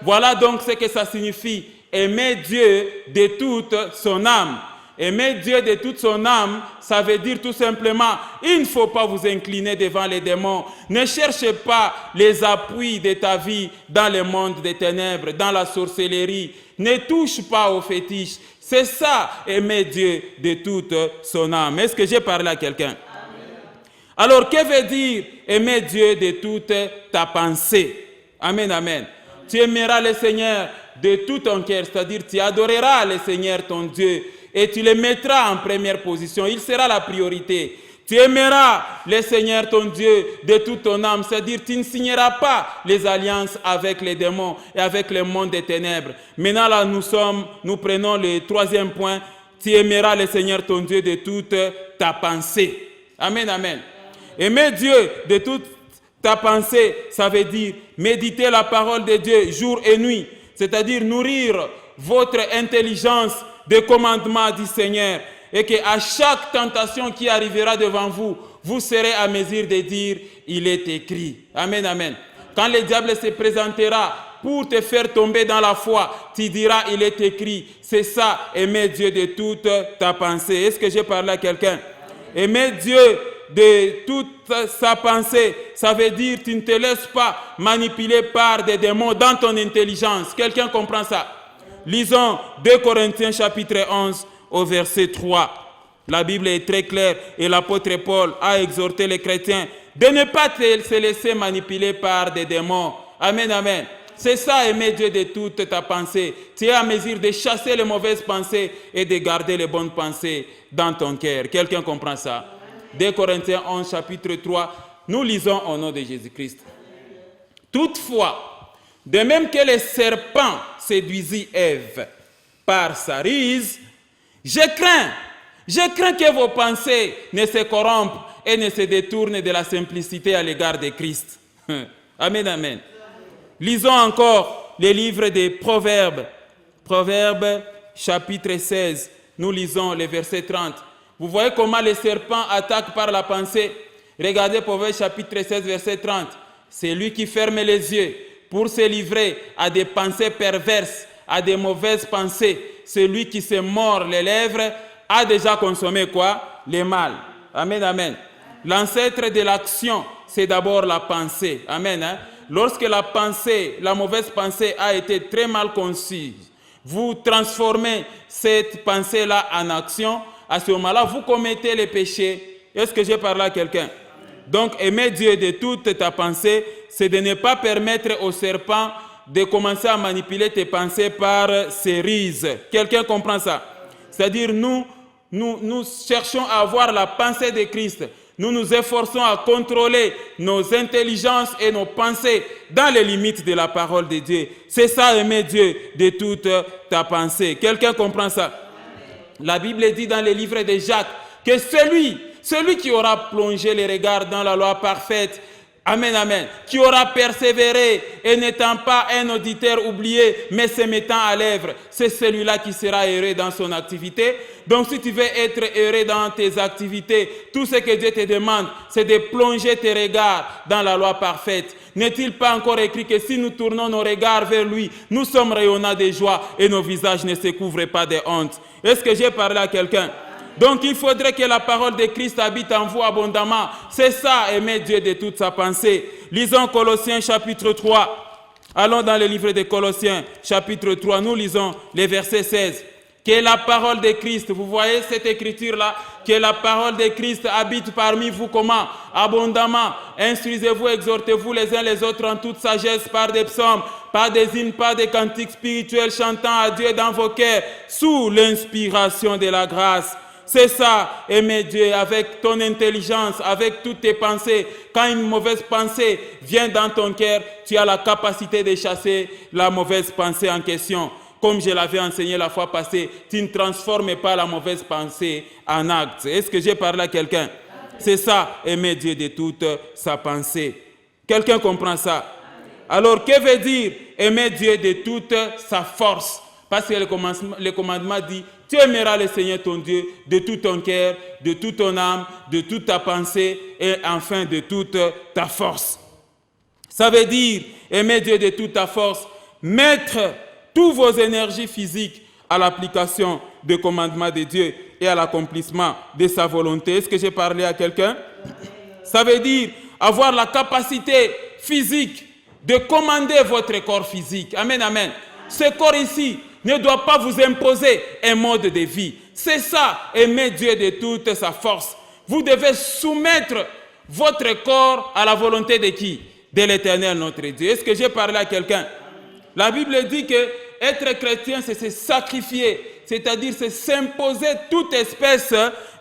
Voilà donc ce que ça signifie. Aimer Dieu de toute son âme. Aimer Dieu de toute son âme, ça veut dire tout simplement, il ne faut pas vous incliner devant les démons. Ne cherchez pas les appuis de ta vie dans le monde des ténèbres, dans la sorcellerie. Ne touche pas aux fétiches. C'est ça, aimer Dieu de toute son âme. Est-ce que j'ai parlé à quelqu'un? Alors, que veut dire aimer Dieu de toute ta pensée? Amen, amen. Tu aimeras le Seigneur de tout ton cœur, c'est-à-dire tu adoreras le Seigneur ton Dieu et tu le mettras en première position. Il sera la priorité. Tu aimeras le Seigneur ton Dieu de toute ton âme, c'est-à-dire tu ne signeras pas les alliances avec les démons et avec le monde des ténèbres. Maintenant là, nous prenons le troisième point. Tu aimeras le Seigneur ton Dieu de toute ta pensée. Amen, amen. Aimer Dieu de toute ta pensée, ça veut dire méditer la parole de Dieu jour et nuit, c'est-à-dire nourrir votre intelligence des commandements du Seigneur, et qu'à chaque tentation qui arrivera devant vous, vous serez à mesure de dire, il est écrit. Amen, amen. Quand le diable se présentera pour te faire tomber dans la foi, tu diras, il est écrit. C'est ça, aimer Dieu de toute ta pensée. Est-ce que j'ai parlé à quelqu'un? Aimer Dieu de toute sa pensée, ça veut dire tu ne te laisses pas manipuler par des démons dans ton intelligence. Quelqu'un comprend ça? Lisons 2 Corinthiens chapitre 11 au verset 3. La Bible est très claire et l'apôtre Paul a exhorté les chrétiens de ne pas se laisser manipuler par des démons. Amen, amen. C'est ça, aimer Dieu de toute ta pensée. Tu es à mesure de chasser les mauvaises pensées et de garder les bonnes pensées dans ton cœur. Quelqu'un comprend ça? 2 Corinthiens 11, chapitre 3, nous lisons au nom de Jésus-Christ. Toutefois, de même que le serpent séduisit Ève par sa ruse, je crains que vos pensées ne se corrompent et ne se détournent de la simplicité à l'égard de Christ. Amen, amen. Lisons encore les livres des Proverbes. Proverbes, chapitre 16, nous lisons le verset 30. Vous voyez comment le serpent attaque par la pensée. Regardez Proverbes chapitre 16, verset 30. C'est lui qui ferme les yeux pour se livrer à des pensées perverses, à des mauvaises pensées. Celui qui se mord les lèvres a déjà consommé quoi? Le mal. Amen, amen. L'ancêtre de l'action, c'est d'abord la pensée. Amen. Hein? Lorsque la pensée, la mauvaise pensée a été très mal conçue, vous transformez cette pensée-là en action. À ce moment-là, vous commettez les péchés. Est-ce que j'ai parlé à quelqu'un? Donc, aimer Dieu de toute ta pensée, c'est de ne pas permettre au serpent de commencer à manipuler tes pensées par ses ruses. Quelqu'un comprend ça? C'est-à-dire, nous cherchons à avoir la pensée de Christ. Nous nous efforçons à contrôler nos intelligences et nos pensées dans les limites de la parole de Dieu. C'est ça, aimer Dieu de toute ta pensée. Quelqu'un comprend ça? La Bible dit dans le livre de Jacques que celui qui aura plongé les regards dans la loi parfaite, amen, amen, qui aura persévéré et n'étant pas un auditeur oublié, mais se mettant à l'œuvre, c'est celui-là qui sera heureux dans son activité. Donc si tu veux être heureux dans tes activités, tout ce que Dieu te demande, c'est de plonger tes regards dans la loi parfaite. N'est-il pas encore écrit que si nous tournons nos regards vers lui, nous sommes rayonnants de joie et nos visages ne se couvrent pas de honte? Est-ce que j'ai parlé à quelqu'un? Donc il faudrait que la parole de Christ habite en vous abondamment. C'est ça, aimer Dieu de toute sa pensée. Lisons Colossiens chapitre 3. Allons dans le livre de Colossiens chapitre 3. Nous lisons les versets 16. Que la parole de Christ, vous voyez cette écriture-là, que la parole de Christ habite parmi vous comment? Abondamment. Instruisez-vous, exhortez-vous les uns les autres en toute sagesse par des psaumes, par des hymnes, par des cantiques spirituels, chantant à Dieu dans vos cœurs, sous l'inspiration de la grâce. C'est ça, aimer Dieu avec ton intelligence, avec toutes tes pensées. Quand une mauvaise pensée vient dans ton cœur, tu as la capacité de chasser la mauvaise pensée en question. Comme je l'avais enseigné la fois passée, tu ne transformes pas la mauvaise pensée en acte. Est-ce que j'ai parlé à quelqu'un? C'est ça, aimer Dieu de toute sa pensée. Quelqu'un comprend ça? Alors, que veut dire aimer Dieu de toute sa force? Parce que le commandement dit, tu aimeras le Seigneur ton Dieu de tout ton cœur, de toute ton âme, de toute ta pensée et enfin de toute ta force. Ça veut dire aimer Dieu de toute ta force, mettre toutes vos énergies physiques à l'application des commandements de Dieu et à l'accomplissement de sa volonté. Est-ce que j'ai parlé à quelqu'un? Ça veut dire avoir la capacité physique de commander votre corps physique. Amen, amen. Ce corps ici ne doit pas vous imposer un mode de vie. C'est ça, aimer Dieu de toute sa force. Vous devez soumettre votre corps à la volonté de qui? De l'Éternel, notre Dieu. Est-ce que j'ai parlé à quelqu'un? La Bible dit que être chrétien, c'est se sacrifier, c'est-à-dire c'est s'imposer toute espèce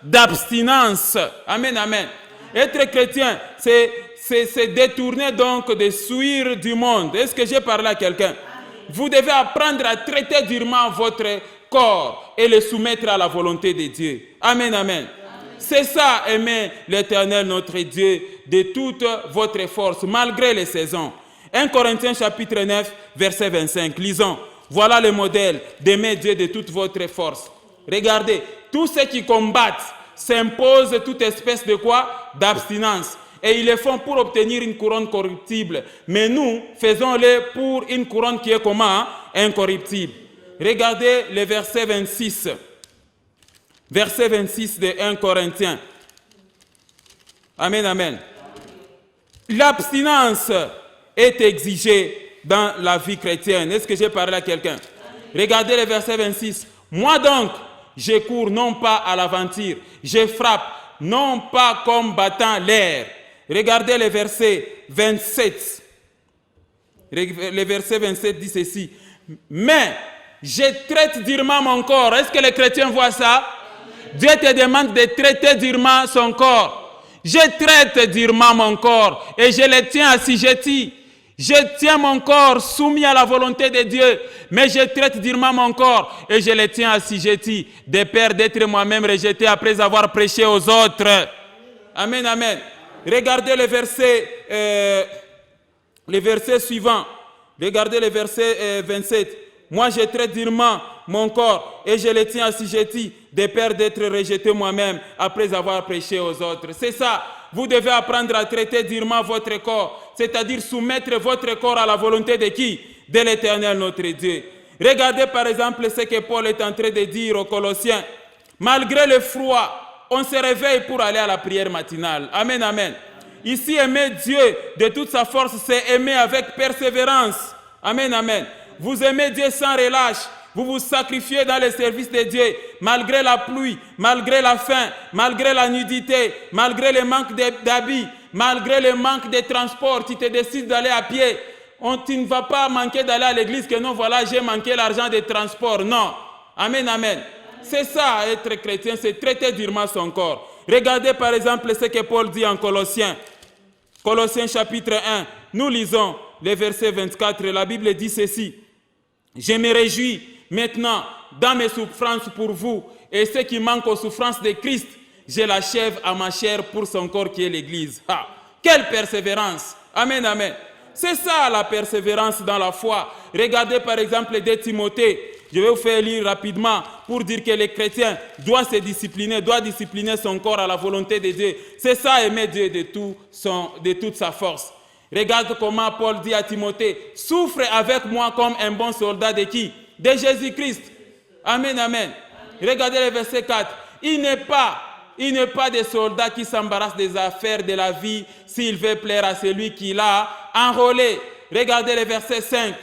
d'abstinence. Amen, amen. Être chrétien, c'est se détourner donc de souillure du monde. Est-ce que j'ai parlé à quelqu'un? Vous devez apprendre à traiter durement votre corps et le soumettre à la volonté de Dieu. Amen, amen. C'est ça, aimer l'Éternel, notre Dieu, de toute votre force, malgré les saisons. 1 Corinthiens chapitre 9, verset 25. Lisons. Voilà le modèle d'aimer Dieu de toute votre force. Regardez, tous ceux qui combattent s'imposent toute espèce de quoi? D'abstinence. Et ils le font pour obtenir une couronne corruptible. Mais nous, faisons-le pour une couronne qui est comment? Incorruptible. Regardez le verset 26. Verset 26 de 1 Corinthiens. Amen, amen. L'abstinence est exigée dans la vie chrétienne. Est-ce que j'ai parlé à quelqu'un? Regardez le verset 26. Moi donc, je cours non pas à l'aventure, je frappe non pas comme battant l'air. Regardez le verset 27. Le verset 27 dit ceci. Mais je traite durement mon corps. Est-ce que les chrétiens voient ça? Dieu te demande de traiter durement son corps. Je traite durement mon corps et je le tiens assujetti. Je tiens mon corps soumis à la volonté de Dieu, mais je traite durement mon corps et je le tiens assujetti, de peur d'être moi-même rejeté après avoir prêché aux autres. Amen, amen. Regardez le verset suivant. Regardez le verset 27. Moi, je traite durement mon corps et je le tiens assujetti, de peur d'être rejeté moi-même après avoir prêché aux autres. C'est ça. Vous devez apprendre à traiter durement votre corps, c'est-à-dire soumettre votre corps à la volonté de qui? De l'Éternel, notre Dieu. Regardez par exemple ce que Paul est en train de dire aux Colossiens. Malgré le froid, on se réveille pour aller à la prière matinale. Amen, amen. Ici, aimer Dieu de toute sa force, c'est aimer avec persévérance. Amen, amen. Vous aimez Dieu sans relâche. Vous vous sacrifiez dans le service de Dieu, malgré la pluie, malgré la faim, malgré la nudité, malgré le manque d'habits, malgré le manque de transport, tu te décides d'aller à pied. Tu ne vas pas manquer d'aller à l'église que non, voilà, j'ai manqué l'argent de transport. Non. Amen, amen. C'est ça, être chrétien, c'est traiter durement son corps. Regardez par exemple ce que Paul dit en Colossiens. Colossiens chapitre 1, nous lisons les versets 24. La Bible dit ceci. Je me réjouis maintenant dans mes souffrances pour vous, et ce qui manque aux souffrances de Christ, je l'achève à ma chair pour son corps qui est l'Église. Ah, quelle persévérance! Amen, amen. C'est ça la persévérance dans la foi. Regardez par exemple 2 Timothée. Je vais vous faire lire rapidement pour dire que les chrétiens doivent se discipliner, doivent discipliner son corps à la volonté de Dieu. C'est ça, aimer Dieu de toute sa force. Regarde comment Paul dit à Timothée, souffre avec moi comme un bon soldat de qui? De Jésus-Christ. Amen, amen. Regardez le verset 4. Il n'est pas des soldats qui s'embarrassent des affaires de la vie s'il veut plaire à celui qui l'a enrôlé. Regardez le verset 5.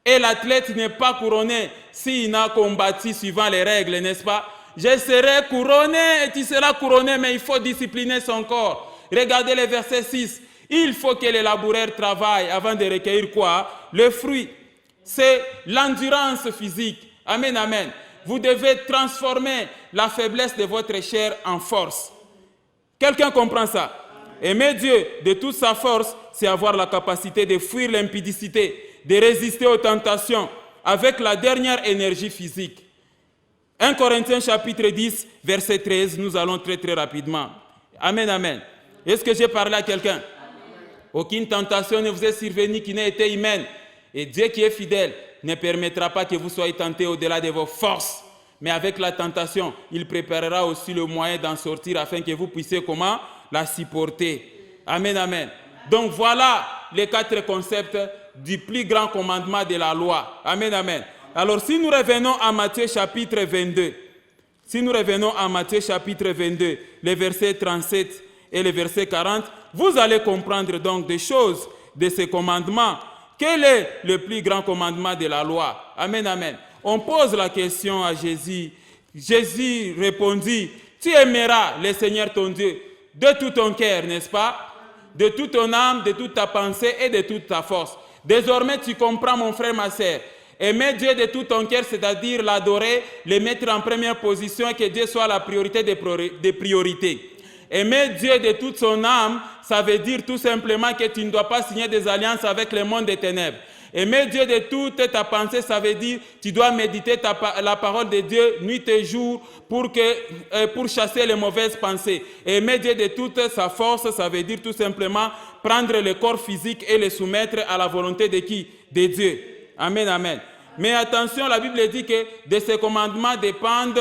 Et l'athlète n'est pas couronné s'il n'a combattu suivant les règles, n'est-ce pas? Je serai couronné et tu seras couronné, mais il faut discipliner son corps. Regardez le verset 6. Il faut que les laboureurs travaillent avant de recueillir quoi? Le fruit. C'est l'endurance physique. Amen, amen. Vous devez transformer la faiblesse de votre chair en force. Quelqu'un comprend ça? Aimer Dieu de toute sa force, c'est avoir la capacité de fuir l'impudicité, de résister aux tentations avec la dernière énergie physique. 1 Corinthiens chapitre 10, verset 13, nous allons très très rapidement. Amen, amen. Est-ce que j'ai parlé à quelqu'un? Aucune tentation ne vous est survenue qui n'ait été humaine. Et Dieu qui est fidèle ne permettra pas que vous soyez tentés au-delà de vos forces. Mais avec la tentation, il préparera aussi le moyen d'en sortir afin que vous puissiez comment? La supporter. Amen, amen. Donc voilà les 4 concepts du plus grand commandement de la loi. Amen, amen. Alors si nous revenons à Matthieu chapitre 22, les versets 37 et les versets 40, vous allez comprendre donc des choses de ces commandements. Quel est le plus grand commandement de la loi? Amen, amen. On pose la question à Jésus. Jésus répondit, tu aimeras le Seigneur ton Dieu de tout ton cœur, n'est-ce pas? De toute ton âme, de toute ta pensée et de toute ta force. Désormais, tu comprends, mon frère, ma sœur. Aimer Dieu de tout ton cœur, c'est-à-dire l'adorer, le mettre en première position et que Dieu soit la priorité des priorités. Aimer Dieu de toute son âme, ça veut dire tout simplement que tu ne dois pas signer des alliances avec le monde des ténèbres. Aimer Dieu de toute ta pensée, ça veut dire que tu dois méditer la parole de Dieu nuit et jour pour chasser les mauvaises pensées. Aimer Dieu de toute sa force, ça veut dire tout simplement prendre le corps physique et le soumettre à la volonté de qui? De Dieu. Amen, amen. Mais attention, la Bible dit que de ces commandements dépendent,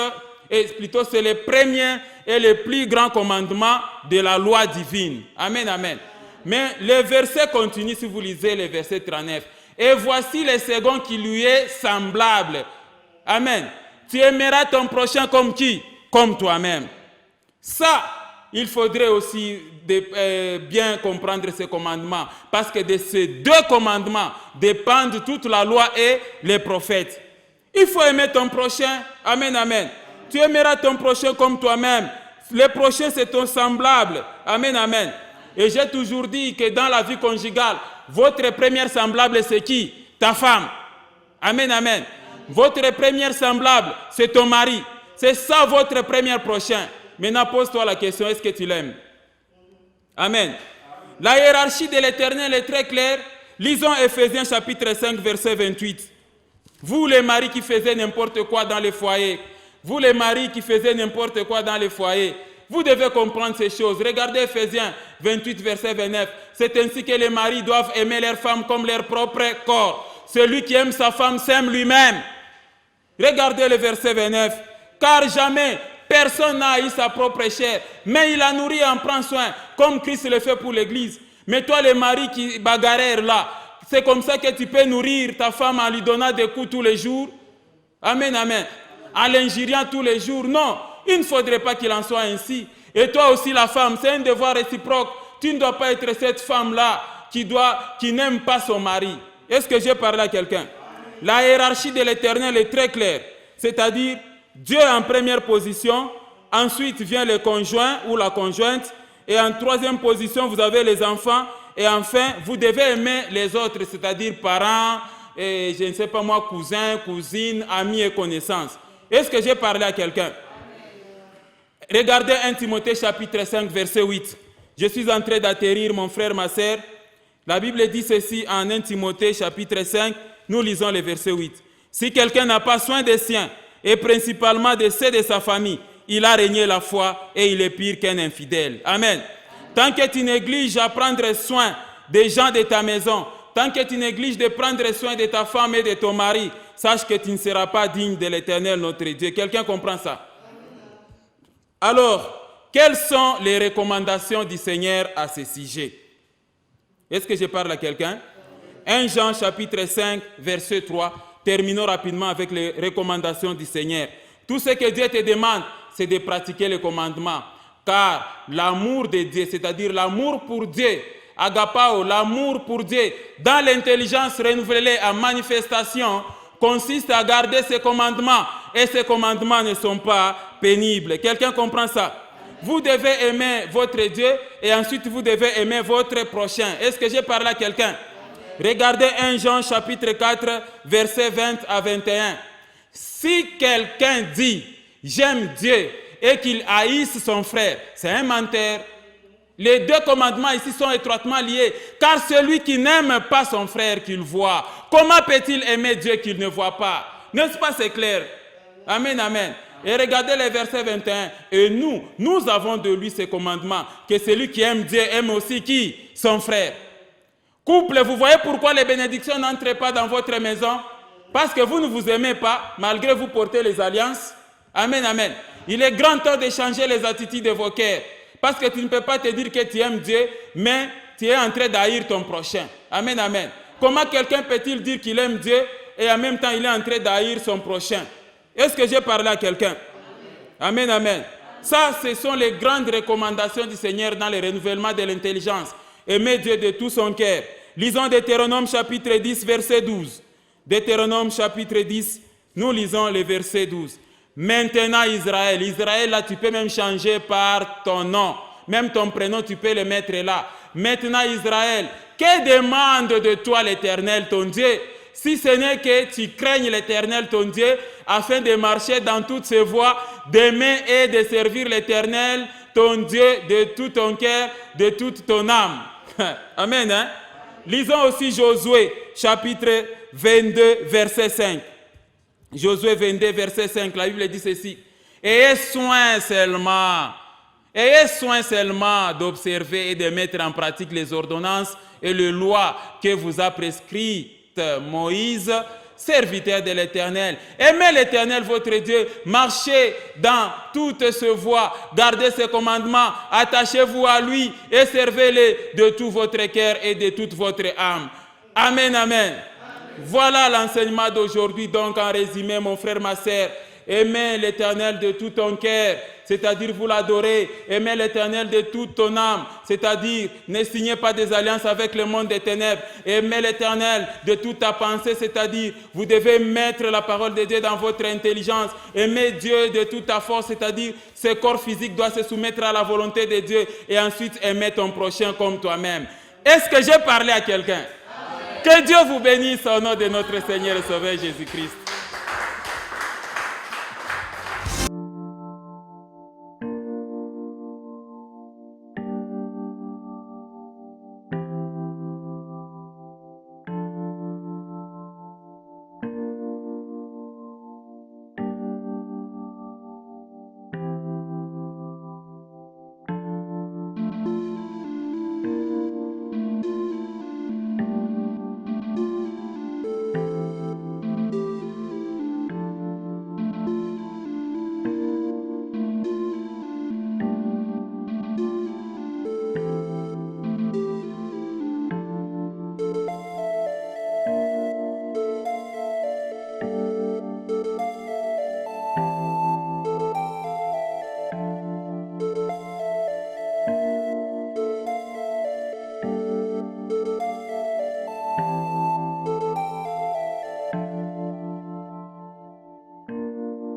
et plutôt c'est le premier et le plus grand commandement de la loi divine. Amen, amen. Mais le verset continue si vous lisez le verset 39. Et voici le second qui lui est semblable. Amen. Tu aimeras ton prochain comme qui? Comme toi-même. Ça, il faudrait aussi bien comprendre ces commandements. Parce que de ces 2 commandements dépendent toute la loi et les prophètes. Il faut aimer ton prochain. Amen, amen. Tu aimeras ton prochain comme toi-même. Le prochain, c'est ton semblable. Amen, amen. Et j'ai toujours dit que dans la vie conjugale, votre première semblable, c'est qui? Ta femme. Amen, amen. Votre première semblable, c'est ton mari. C'est ça votre premier prochain. Maintenant, pose-toi la question, est-ce que tu l'aimes? Amen. La hiérarchie de l'Éternel est très claire. Lisons Éphésiens chapitre 5, verset 28. Vous les maris qui faisaient n'importe quoi dans les foyers, vous les maris qui faisaient n'importe quoi dans les foyers, vous devez comprendre ces choses. Regardez Éphésiens 28, verset 29. C'est ainsi que les maris doivent aimer leurs femmes comme leur propre corps. Celui qui aime sa femme s'aime lui-même. Regardez le verset 29. Car jamais personne n'a haï sa propre chair, mais il la nourrit et en prend soin, comme Christ le fait pour l'Église. Mais toi, les maris qui bagarrent là, c'est comme ça que tu peux nourrir ta femme en lui donnant des coups tous les jours? Amen, amen. En l'injuriant tous les jours? Non. Il ne faudrait pas qu'il en soit ainsi. Et toi aussi la femme, c'est un devoir réciproque. Tu ne dois pas être cette femme-là qui n'aime pas son mari. Est-ce que j'ai parlé à quelqu'un? La hiérarchie de l'Éternel est très claire. C'est-à-dire, Dieu en première position, ensuite vient le conjoint ou la conjointe, Et en troisième position, vous avez les enfants. Et enfin, vous devez aimer les autres, c'est-à-dire parents, et je ne sais pas moi, cousins, cousines, amis et connaissances. Est-ce que j'ai parlé à quelqu'un? Regardez 1 Timothée chapitre 5, verset 8. Je suis en train d'atterrir, mon frère, ma sœur. La Bible dit ceci en 1 Timothée chapitre 5, nous lisons le verset 8. Si quelqu'un n'a pas soin des siens, et principalement de ceux de sa famille, il a régné la foi et il est pire qu'un infidèle. Amen. Tant que tu négliges à prendre soin des gens de ta maison, tant que tu négliges de prendre soin de ta femme et de ton mari, sache que tu ne seras pas digne de l'Éternel, notre Dieu. Quelqu'un comprend ça? Alors, quelles sont les recommandations du Seigneur à ce sujet? Est-ce que je parle à quelqu'un? 1 Jean chapitre 5, verset 3. Terminons rapidement avec les recommandations du Seigneur. Tout ce que Dieu te demande, c'est de pratiquer les commandements. Car l'amour de Dieu, c'est-à-dire l'amour pour Dieu, agapao, l'amour pour Dieu, dans l'intelligence renouvelée en manifestation, consiste à garder ses commandements. Et ces commandements ne sont pas pénibles. Quelqu'un comprend ça? Vous devez aimer votre Dieu et ensuite vous devez aimer votre prochain. Est-ce que j'ai parlé à quelqu'un? Regardez 1 Jean chapitre 4, versets 20 à 21. Si quelqu'un dit « j'aime Dieu » et qu'il haïsse son frère, c'est un menteur. Les deux commandements ici sont étroitement liés, car celui qui n'aime pas son frère qu'il voit, comment peut-il aimer Dieu qu'il ne voit pas? N'est-ce pas, c'est clair? Amen, amen. Et regardez les versets 21. Et nous avons de lui ces commandements, que celui qui aime Dieu aime aussi qui? Son frère. Couple, vous voyez pourquoi les bénédictions n'entrent pas dans votre maison? Parce que vous ne vous aimez pas, malgré vous porter les alliances. Amen, amen. Il est grand temps de changer les attitudes de vos cœurs. Parce que tu ne peux pas te dire que tu aimes Dieu, mais tu es en train d'haïr ton prochain. Amen, amen. Comment quelqu'un peut-il dire qu'il aime Dieu et en même temps il est en train d'haïr son prochain? Est-ce que j'ai parlé à quelqu'un? Amen, amen. Ça, ce sont les grandes recommandations du Seigneur dans le renouvellement de l'intelligence. Aimer Dieu de tout son cœur. Lisons Deutéronome chapitre 10, verset 12. Deutéronome chapitre 10, nous lisons le verset 12. Maintenant Israël, là tu peux même changer par ton nom. Même ton prénom tu peux le mettre là. Maintenant Israël, que demande de toi l'Éternel ton Dieu? Si ce n'est que tu craignes l'Éternel ton Dieu, afin de marcher dans toutes ses voies, d'aimer et de servir l'Éternel ton Dieu de tout ton cœur, de toute ton âme. Amen. Hein? Lisons aussi Josué, chapitre 22, verset 5. Josué 22, verset 5, la Bible dit ceci. Ayez soin seulement d'observer et de mettre en pratique les ordonnances et les lois que vous a prescrites Moïse, serviteur de l'Éternel. Aimez l'Éternel votre Dieu, marchez dans toutes ses voies, gardez ses commandements, attachez-vous à lui et servez-le de tout votre cœur et de toute votre âme. Amen, amen. Voilà l'enseignement d'aujourd'hui. Donc, en résumé, mon frère, ma sœur, aimez l'Éternel de tout ton cœur, c'est-à-dire vous l'adorez. Aimez l'Éternel de toute ton âme, c'est-à-dire ne signez pas des alliances avec le monde des ténèbres. Aimez l'Éternel de toute ta pensée, c'est-à-dire vous devez mettre la parole de Dieu dans votre intelligence. Aimez Dieu de toute ta force, c'est-à-dire ce corps physique doit se soumettre à la volonté de Dieu. Et ensuite, aimer ton prochain comme toi-même. Est-ce que j'ai parlé à quelqu'un? Que Dieu vous bénisse au nom de notre Seigneur et Sauveur Jésus-Christ.